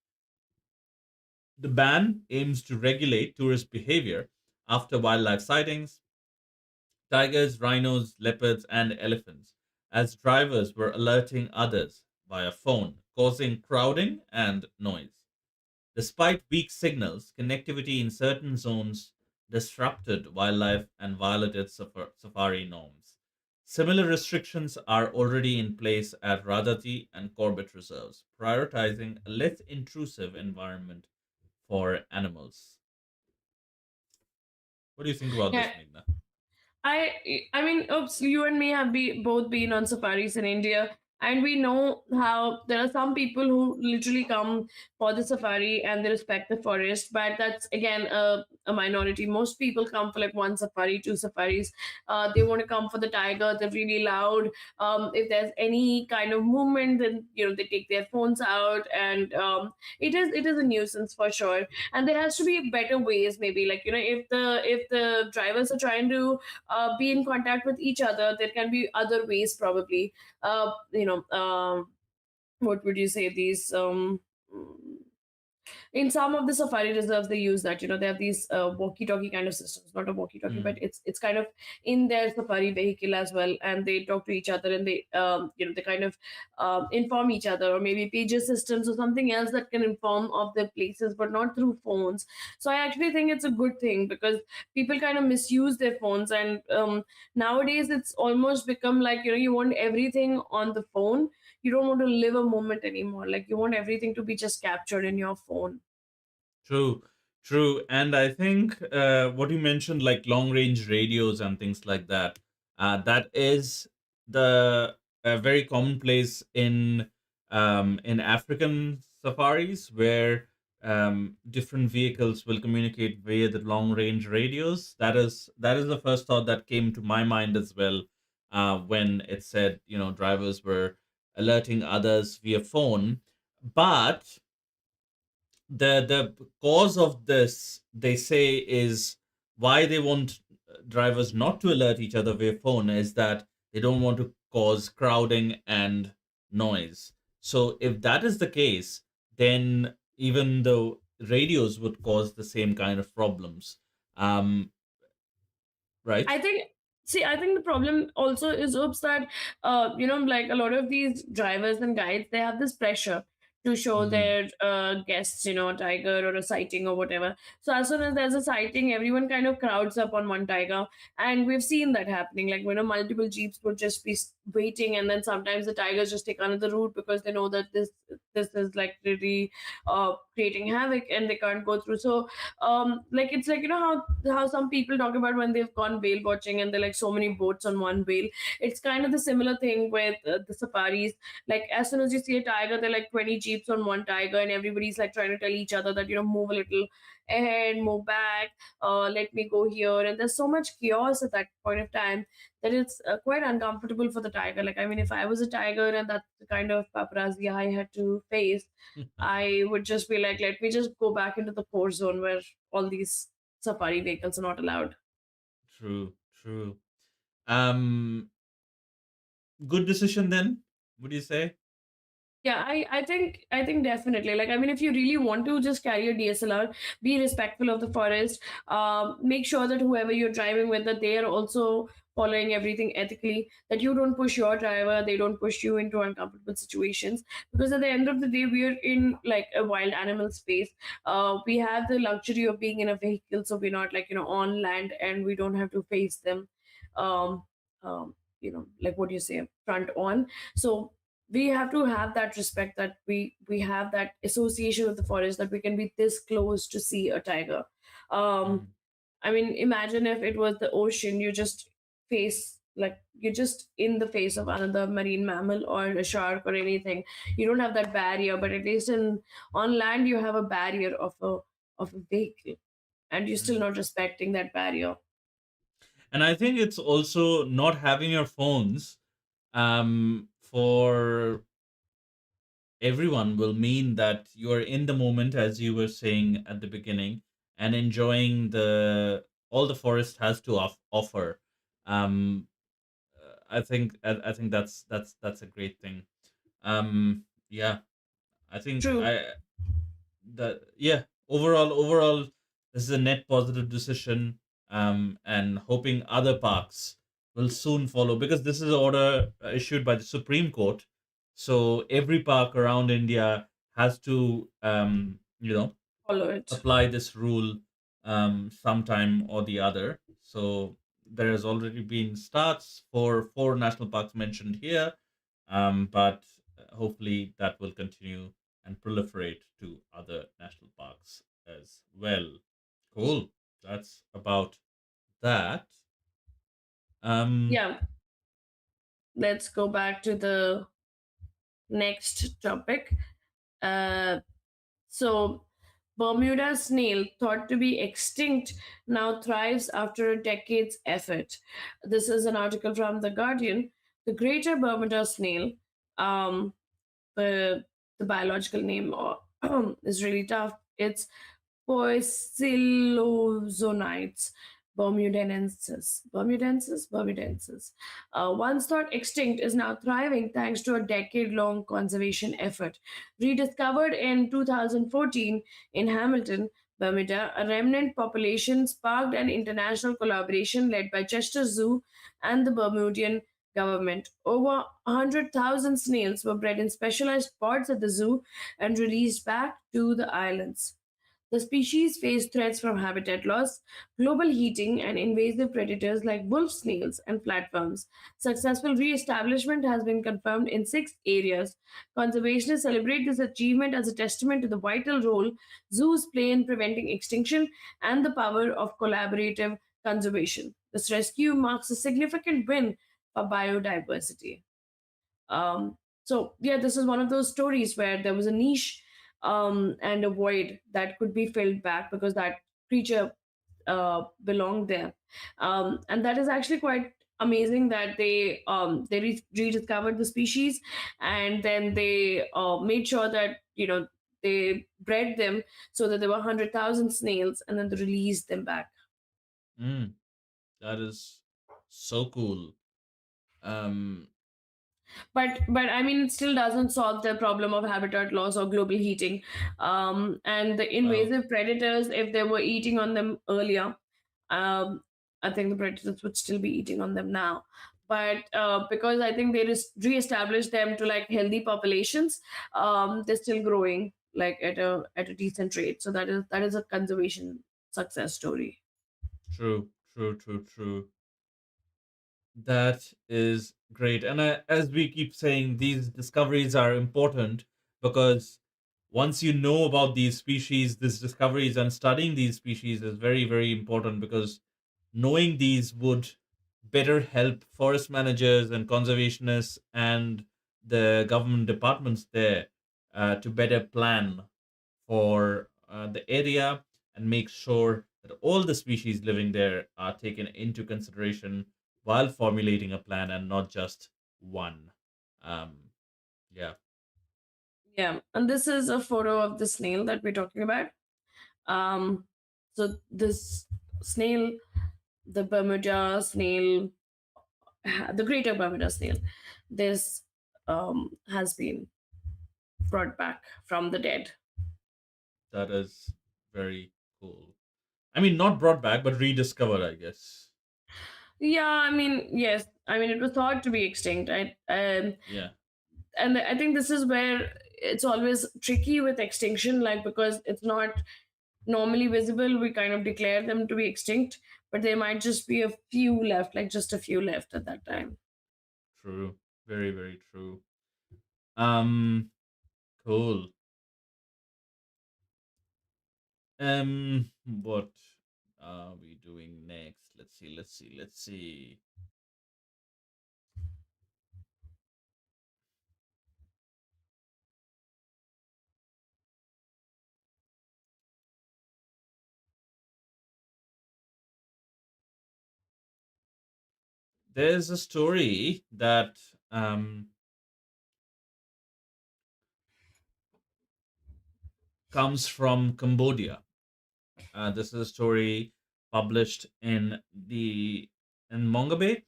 The ban aims to regulate tourist behavior after wildlife sightings, tigers, rhinos, leopards, and elephants, as drivers were alerting others via phone, causing crowding and noise. Despite weak signals, connectivity in certain zones disrupted wildlife and violated safari norms. Similar restrictions are already in place at Radhati and Corbett reserves, prioritizing a less intrusive environment for animals. What do you think about Yeah, this, Meghna? I mean, oops, you and me have both been on safaris in India, and we know how there are some people who literally come for the safari and they respect the forest, but that's again a minority. Most people come for like one safari, two safaris. They want to come for the tiger. They're really loud. If there's any kind of movement, then they take their phones out, and it is a nuisance for sure. And there has to be better ways, maybe like if the drivers are trying to be in contact with each other, there can be other ways probably. What would you say, these in some of the safari reserves they use that, they have these walkie-talkie kind of systems, not a walkie-talkie, but Mm, it's kind of in their safari vehicle as well, and they talk to each other, and they kind of inform each other, or maybe pager systems or something else that can inform of their places, but not through phones. So I actually think it's a good thing because people kind of misuse their phones, and nowadays it's almost become like, you want everything on the phone. You don't want to live a moment anymore, like you want everything to be just captured in your phone. true, true. And I think what you mentioned, like long range radios and things like that, that is the very commonplace in African safaris, where different vehicles will communicate via the long range radios. That is the first thought that came to my mind as well, when it said, drivers were alerting others via phone. But the cause of this, they say, is why they want drivers not to alert each other via phone, is that they don't want to cause crowding and noise. So if that is the case, then even though radios would cause the same kind of problems, um right. I think, see, I think the problem also is, oops, that like a lot of these drivers and guides, they have this pressure to show Mm. their guests, a tiger or a sighting or whatever. So as soon as there's a sighting, everyone kind of crowds up on one tiger, and we've seen that happening. Like, multiple jeeps would just be waiting, and then sometimes the tigers just take another route because they know that this is like really creating havoc and they can't go through. So like, it's like, how some people talk about when they've gone whale watching and they're like so many boats on one whale. It's kind of the similar thing with the safaris. Like, as soon as you see a tiger, they're like 20 jeeps on one tiger, and everybody's like trying to tell each other that, move a little ahead, move back, let me go here. And there's so much chaos at that point of time that it's quite uncomfortable for the tiger. Like, I mean, if I was a tiger and that's the kind of paparazzi I had to face, I would just be like, let me just go back into the core zone where all these safari vehicles are not allowed. True, true. Um, Good decision then, would you say? Yeah, I think definitely. Like, I mean, if you really want to just carry a DSLR, be respectful of the forest. Make sure that whoever you're driving with, that they are also following everything ethically. That you don't push your driver, they don't push you into uncomfortable situations. Because at the end of the day, we are in like a wild animal space. We have the luxury of being in a vehicle, so we're not like, on land, and we don't have to face them. Um, like, what do you say, front on. So we have to have that respect, that we have that association with the forest, that we can be this close to see a tiger. um Mm. I mean, imagine if it was the ocean, you're just in the face of another marine mammal or a shark or anything. You don't have that barrier, but at least in on land you have a barrier of a vehicle, and you're still Mm. not respecting that barrier. And I think it's also not having your phones for everyone will mean that you are in the moment, as you were saying at the beginning, and enjoying the all the forest has to offer. Um, I think that's a great thing. Yeah, I think True. I that yeah, overall this is a net positive decision, and hoping other parks will soon follow, because this is an order issued by the Supreme Court, so every park around India has to Follow it. apply this rule sometime or the other. So there has already been starts for four national parks mentioned here, but hopefully that will continue and proliferate to other national parks as well. Cool. That's about that. Um, Yeah, let's go back to the next topic. uh So, Bermuda snail, thought to be extinct, now thrives after a decade's effort. This is an article from The Guardian. The greater Bermuda snail, um, the, the biological name is really tough. It's Poecilozonites bermudensis. Once thought extinct, is now thriving thanks to a decade-long conservation effort. Rediscovered in 2014 in Hamilton, Bermuda, a remnant population sparked an international collaboration led by Chester Zoo and the Bermudian government. Over 100,000 snails were bred in specialized pods at the zoo and released back to the islands. The species face threats from habitat loss, global heating, and invasive predators like wolf snails and flatworms. Successful re-establishment has been confirmed in 6 areas. Conservationists celebrate this achievement as a testament to the vital role zoos play in preventing extinction and the power of collaborative conservation. This rescue marks a significant win for biodiversity. So yeah, this is one of those stories where there was a niche and a void that could be filled back because that creature belonged there. And that is actually quite amazing that they rediscovered the species, and then they made sure that they bred them so that there were 100,000 snails, and then they released them back. mm, that is so cool. Um, But I mean, it still doesn't solve the problem of habitat loss or global heating. And the well, invasive predators, if they were eating on them earlier, um, I think the predators would still be eating on them now. but because I think they re-established them to like healthy populations, they're still growing like at a decent rate. So that is a conservation success story. True, true, true, true. That is great. And as we keep saying, these discoveries are important because once you know about these species, these discoveries, and studying these species is very, very important because knowing these would better help forest managers and conservationists and the government departments there to better plan for the area and make sure that all the species living there are taken into consideration while formulating a plan and not just one. Um, yeah, Yeah, and this is a photo of the snail that we're talking about. Um, so this snail, the Bermuda snail, the greater Bermuda snail, this has been brought back from the dead. that is very cool. I mean, not brought back, but rediscovered, I guess. Yeah, I mean, yes, I mean it was thought to be extinct. Yeah, And I think this is where it's always tricky with extinction, like because it's not normally visible, we kind of declare them to be extinct, but there might just be a few left, like just a few left at that time. true. Very, very true. Um, cool. What are we doing next? Let's see, let's see, let's see. There's a story that comes from Cambodia. This is a story published in Mongabe.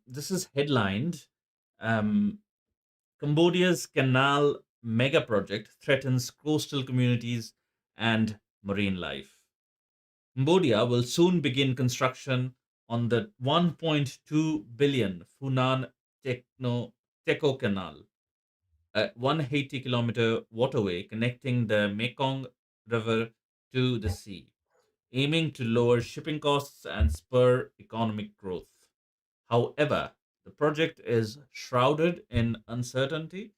This is headlined um, Cambodia's canal mega project threatens coastal communities and marine life. Cambodia will soon begin construction on the 1.2 billion Funan Teco Canal, a 180-kilometer waterway connecting the Mekong River to the sea, aiming to lower shipping costs and spur economic growth. However, the project is shrouded in uncertainty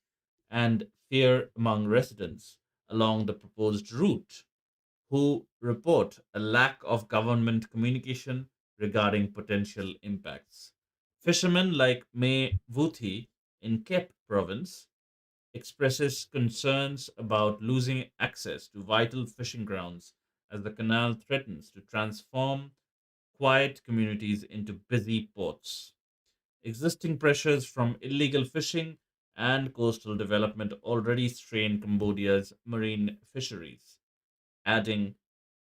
and fear among residents along the proposed route, who report a lack of government communication regarding potential impacts. Fishermen like May Vuthi in Kep province expresses concerns about losing access to vital fishing grounds as the canal threatens to transform quiet communities into busy ports. Existing pressures from illegal fishing and coastal development already strain Cambodia's marine fisheries, adding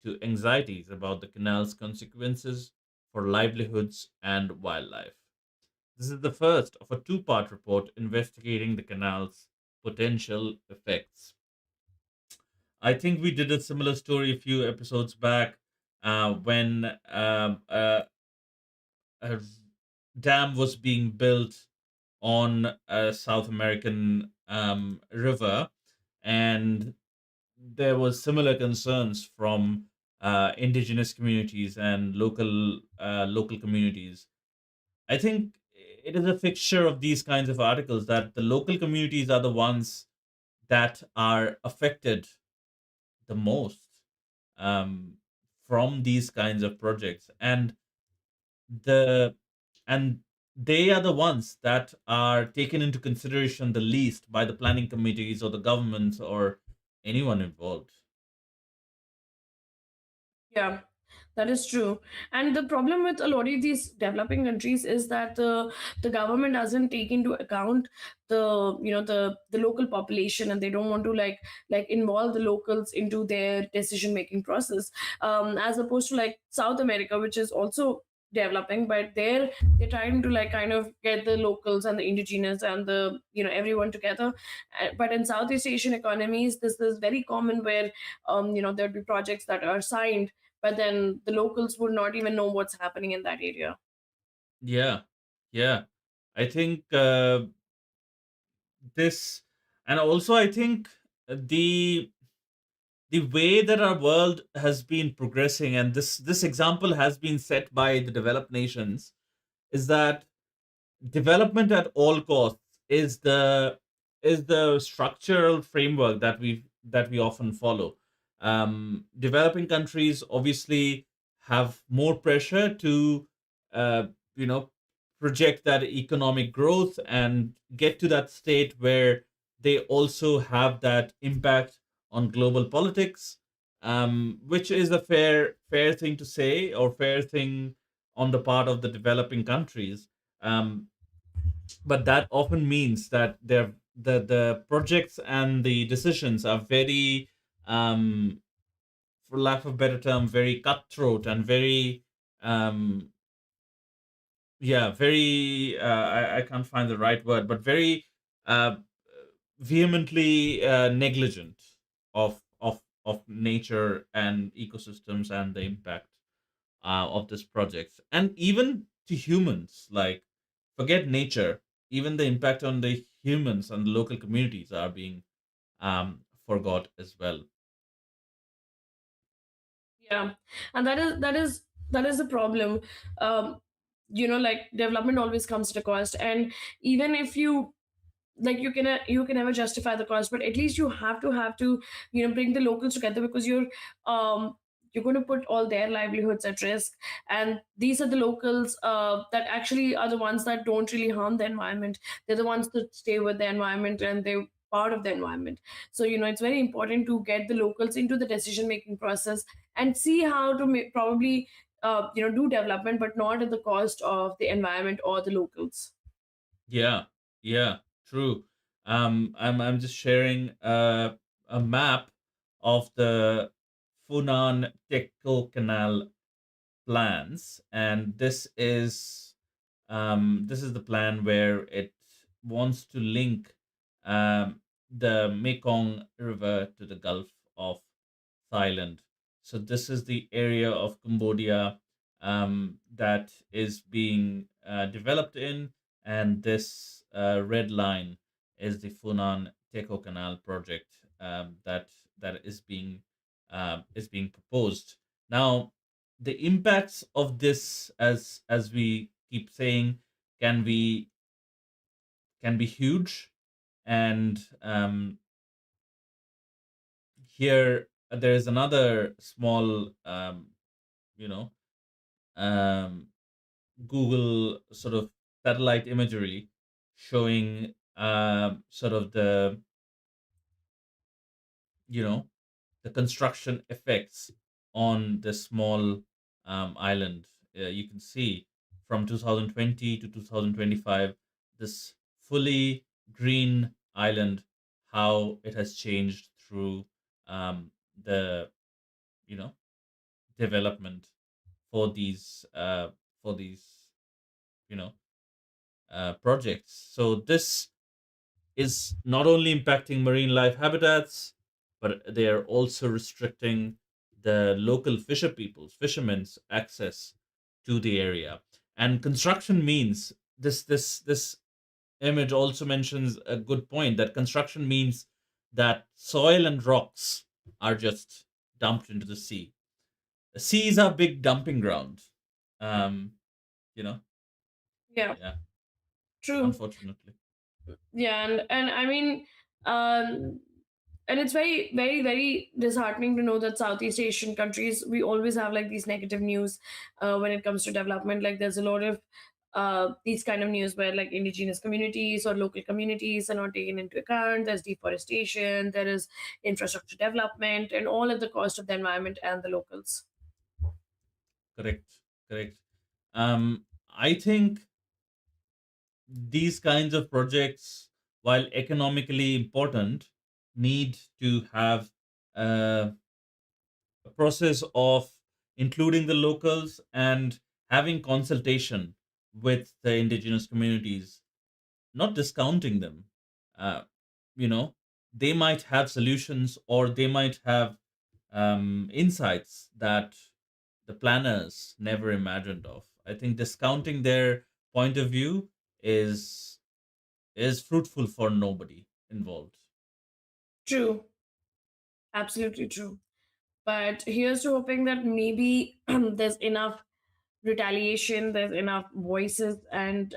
to anxieties about the canal's consequences for livelihoods and wildlife. This is the first of a two-part report investigating the canal's potential effects. I think we did a similar story a few episodes back when a dam was being built on a South American river, and there was similar concerns from indigenous communities and local communities. I think it is a fixture of these kinds of articles that the local communities are the ones that are affected the most um, from these kinds of projects, the and they are the ones that are taken into consideration the least by the planning committees or the governments or anyone involved. Yeah, that is true. And the problem with a lot of these developing countries is that the government doesn't take into account the local population, and they don't want to like involve the locals into their decision making process. As opposed to like South America, which is also developing, but they're trying to like kind of get the locals and the indigenous and the everyone together. But in Southeast Asian economies, this is very common where there'd be projects that are signed, but then the locals would not even know what's happening in that area. Yeah, Yeah, I think this, and also I think the way that our world has been progressing, and this example has been set by the developed nations, is that development at all costs is the structural framework that we often follow. Developing countries obviously have more pressure to uh, you know project that economic growth and get to that state where they also have that impact on global politics, which is a fair thing to say, or fair thing on the part of the developing countries. um, but that often means that the projects and the decisions are very, um, for lack of a better term, very cutthroat and very, um, yeah, very, I can't find the right word, but very uh, vehemently negligent of nature and ecosystems and the impact of this project, and even to humans. Like, forget nature, even the impact on the humans and the local communities are being forgot as well. Yeah, and that is the problem. um like development always comes at a cost, and even if you, like, you can never justify the cost, but at least you have to bring the locals together, because um you're going to put all their livelihoods at risk. And these are the locals that actually are the ones that don't really harm the environment. They're the ones that stay with the environment, and they're part of the environment. So it's very important to get the locals into the decision making process, and see how to probably do development, but not at the cost of the environment or the locals. Yeah, yeah, true. I'm just sharing a map of the Funan Teco Canal plans, and this is the plan where it wants to link the Mekong River to the Gulf of Thailand. So this is the area of Cambodia that is being developed in, and this red line is the Funan Teco Canal project that is being proposed. Now, the impacts of this, as we keep saying, can be can be huge, and here there is another small, you know um, Google sort of satellite imagery showing sort of you know the construction effects on this small island. You can see from 2020 to 2025, this fully green island, how it has changed through the you know development for these you know projects. So this is not only impacting marine life habitats, but they are also restricting the local fishermen's access to the area. And construction means, this image also mentions a good point, that construction means that soil and rocks are just dumped into the sea. The sea is a big dumping ground. Um, you know, Yeah, yeah, true. unfortunately. Yeah, and I mean, um and it's very, very, very disheartening to know that Southeast Asian countries, we always have like these negative news when it comes to development. Like there's a lot of these kind of news where like indigenous communities or local communities are not taken into account. There's deforestation, there is infrastructure development, and all at the cost of the environment and the locals. Correct, correct. I think these kinds of projects, while economically important, need to have uh, a process of including the locals and having consultation with the indigenous communities, not discounting them. Uh, you know, they might have solutions, or they might have insights that the planners never imagined of. I think discounting their point of view is fruitful for nobody involved. True, absolutely true. But here's to hoping that maybe there's enough retaliation, there's enough voices, and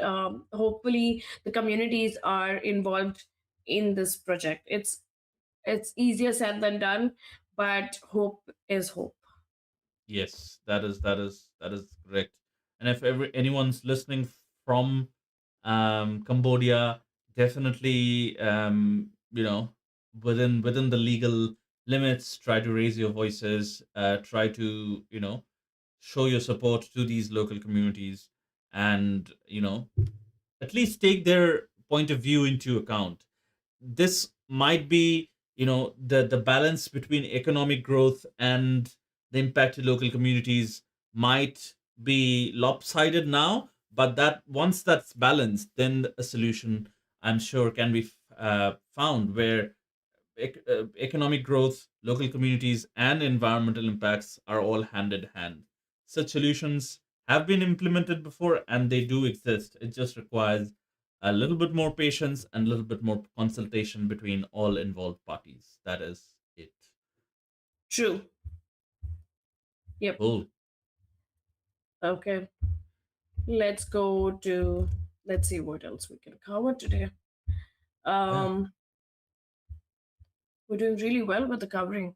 hopefully the communities are involved in this project. It's easier said than done, but hope is hope. Yes, that is correct. And if anyone's listening from Cambodia, definitely within the legal limits, try to raise your voices. Try to show your support to these local communities, and at least take their point of view into account. This might be the balance between economic growth and the impact to local communities might be lopsided now, but that once that's balanced, then a solution, I'm sure, can be found where economic growth, local communities, and environmental impacts are all hand in hand. Such solutions have been implemented before and they do exist. It just requires a little bit more patience and a little bit more consultation between all involved parties. That is it. True. Yep. Cool. Okay. Let's go to, let's see what else we can cover today. Yeah, Um, we're doing really well with the covering.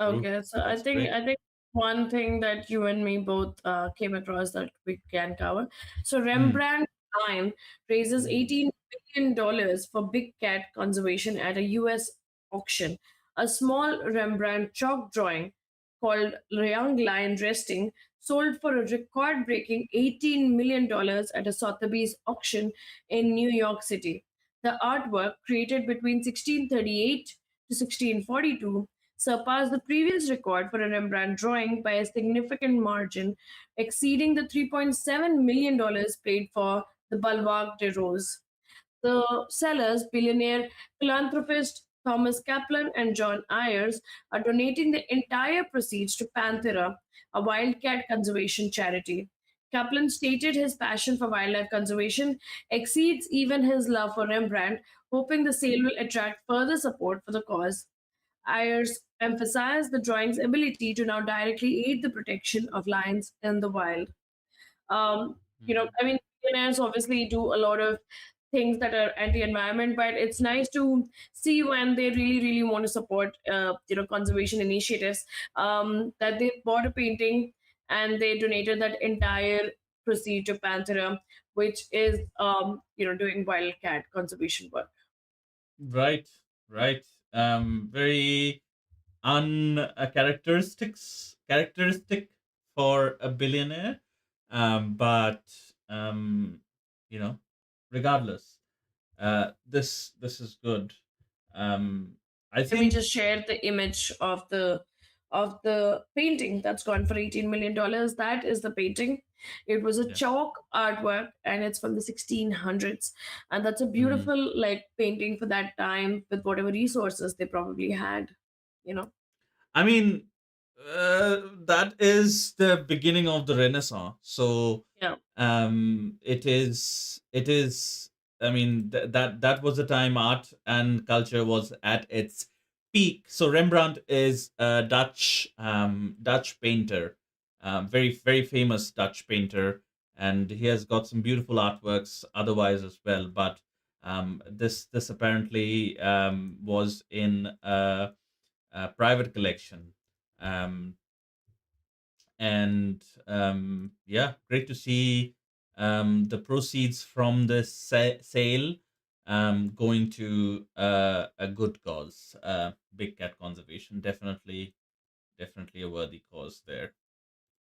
true. Okay, so I That's think great. I think one thing that you and me both came across that we can cover. So Hmm. Rembrandt Line raises Ooh. $18 million for big cat conservation at a U.S. auction. A small Rembrandt chalk drawing called Young Lion Resting sold for a record-breaking $18 million at a Sotheby's auction in New York City. The artwork, created between 1638 to 1642, surpassed the previous record for a Rembrandt drawing by a significant margin, exceeding the $3.7 million paid for the Boulevard de Rose. The sellers, billionaire philanthropist Thomas Kaplan and John Ayers, are donating the entire proceeds to Panthera, a wildcat conservation charity. Kaplan stated his passion for wildlife conservation exceeds even his love for Rembrandt, hoping the sale will attract further support for the cause. Ayers emphasized the drawing's ability to now directly aid the protection of lions in the wild. Hmm. I mean, billionaires obviously do a lot of things that are anti-environment, but it's nice to see when they really, really want to support, conservation initiatives. That they bought a painting and they donated that entire proceed to Panthera, which is, doing wildcat conservation work. Right, right. Very characteristic for a billionaire. But um, you know, regardless, this is good. Um, I And we think just shared the image of the painting that's gone for $18 million. That is the painting. It was a yeah. chalk artwork and it's from the 1600s, and that's a Mm. beautiful like painting for that time with whatever resources they probably had you know I mean, that is the beginning of the Renaissance. So yeah. it is. I mean, that was the time art and culture was at its peak. So Rembrandt is a Dutch painter, very very famous Dutch painter, and he has got some beautiful artworks otherwise as well. But this apparently was in a private collection. Um, and yeah, great to see the proceeds from the sale going to a good cause. Big cat conservation, definitely a worthy cause there.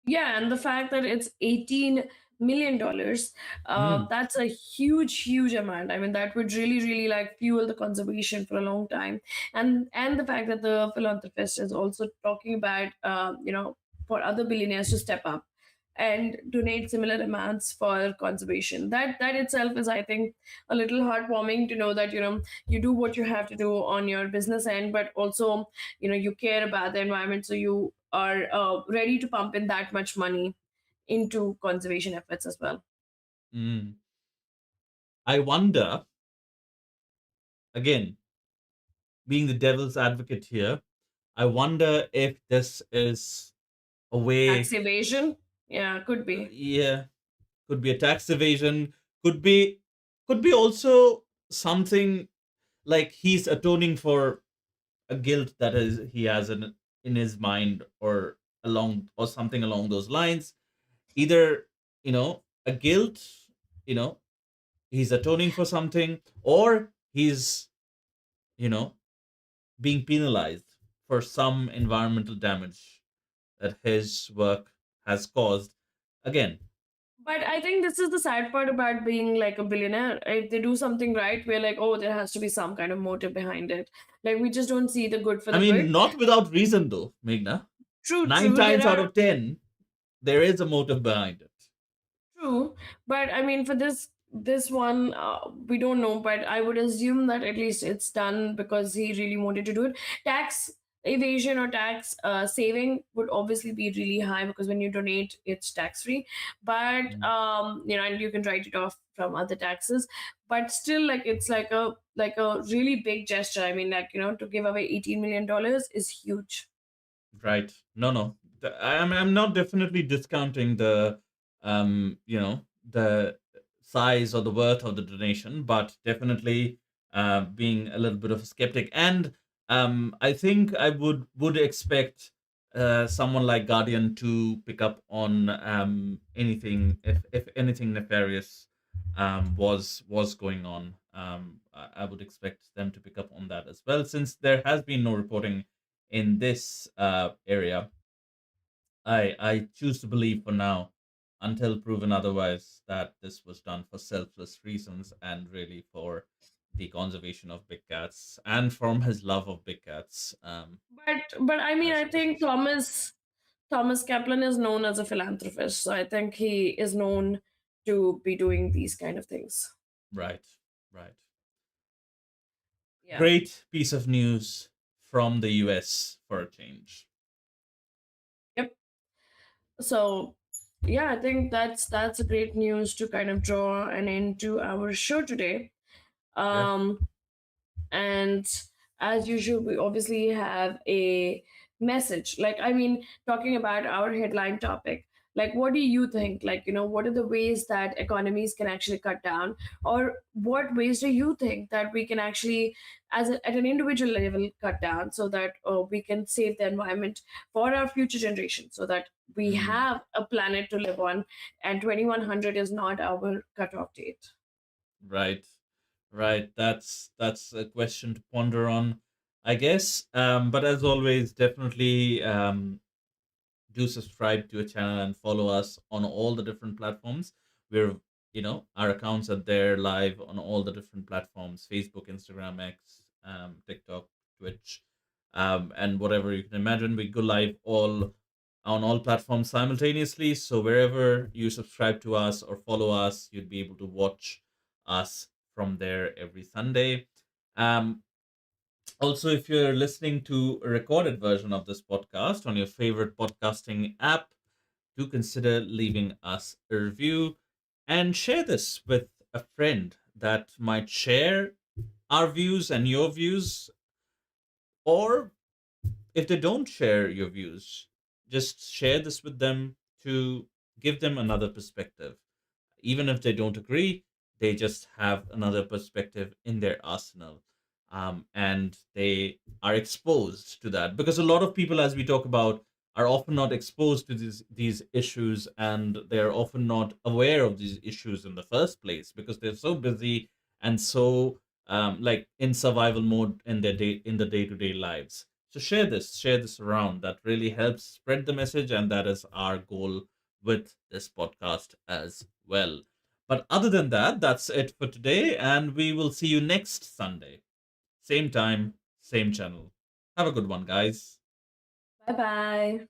Yeah, and the fact that it's $18 million, Hmm. that's a huge, huge amount. I mean, that would really, really like fuel the conservation for a long time. And the fact that the philanthropist is also talking about, for other billionaires to step up and donate similar amounts for conservation. That itself is, I think, a little heartwarming to know that you do what you have to do on your business end, but also you care about the environment, so you are ready to pump in that much money into conservation efforts as well. Mm. I wonder, again, being the devil's advocate here, I wonder if this is a Tax way, evasion? Yeah, could be. yeah, could be a tax evasion, could be, could be also something like he's atoning for a guilt that is he has in his mind, or along, or something along those lines. Either, a guilt, you know, he's atoning for something, or he's, you know, being penalized for some environmental damage that his work has caused. Again, But I think this is the sad part about being like a billionaire. If they do something right, we're like, oh, there has to be some kind of motive behind it. Like we just don't see the good for I the mean, good. not without reason though, Meghna. True, Nine true. There times out are of 10, there is a motive behind it. true, but I mean, for this one, we don't know. But I would assume that at least it's done because he really wanted to do it. Tax evasion or tax saving would obviously be really high because when you donate, it's tax free. But Mm. and you can write it off from other taxes. But still, like it's like a really big gesture. I mean, like to give away $18 million is huge. Right. No, no. I'm not definitely discounting the the size or the worth of the donation, but definitely being a little bit of a skeptic. And I think I would expect someone like Guardian to pick up on anything, if anything nefarious was going on. I would expect them to pick up on that as well, since there has been no reporting in this area. I choose to believe for now, until proven otherwise, that this was done for selfless reasons and really for the conservation of big cats and from his love of big cats. But I mean, I As think Thomas Kaplan is known as a philanthropist, so I think he is known to be doing these kind of things. right, right. Yeah. Great piece of news from the US for a change. Yep. So yeah, I think that's a great news to kind of draw an end to our show today. Yeah. Um, and as usual, we obviously have a message. Like, I mean, talking about our headline topic, like, what do you think? Like, what are the ways that economies can actually cut down, or what ways do you think that we can actually, at an individual level, cut down so that we can save the environment for our future generations, so that we Mm, have a planet to live on, and 2100 is not our cutoff date. right. Right. That's a question to ponder on, I guess. But as always, definitely do subscribe to a channel and follow us on all the different platforms. We're, our accounts are there live on all the different platforms: Facebook, Instagram, X, TikTok, Twitch, and whatever you can imagine. We go live all on all platforms simultaneously. So wherever you subscribe to us or follow us, you'd be able to watch us from there every Sunday. Um, Also, if you're listening to a recorded version of this podcast on your favorite podcasting app, do consider leaving us a review and share this with a friend that might share our views and your views. Or if they don't share your views, just share this with them to give them another perspective. Even if they don't agree, they just have another perspective in their arsenal. And they are exposed to that, because a lot of people, as we talk about, are often not exposed to these issues, and they're often not aware of these issues in the first place because they're so busy and so like in survival mode in their day in the day-to-day lives. So share this around. That really helps spread the message, and that is our goal with this podcast as well. But other than that, that's it for today, and we will see you next Sunday. Same time, same channel. Have a good one, guys. Bye bye.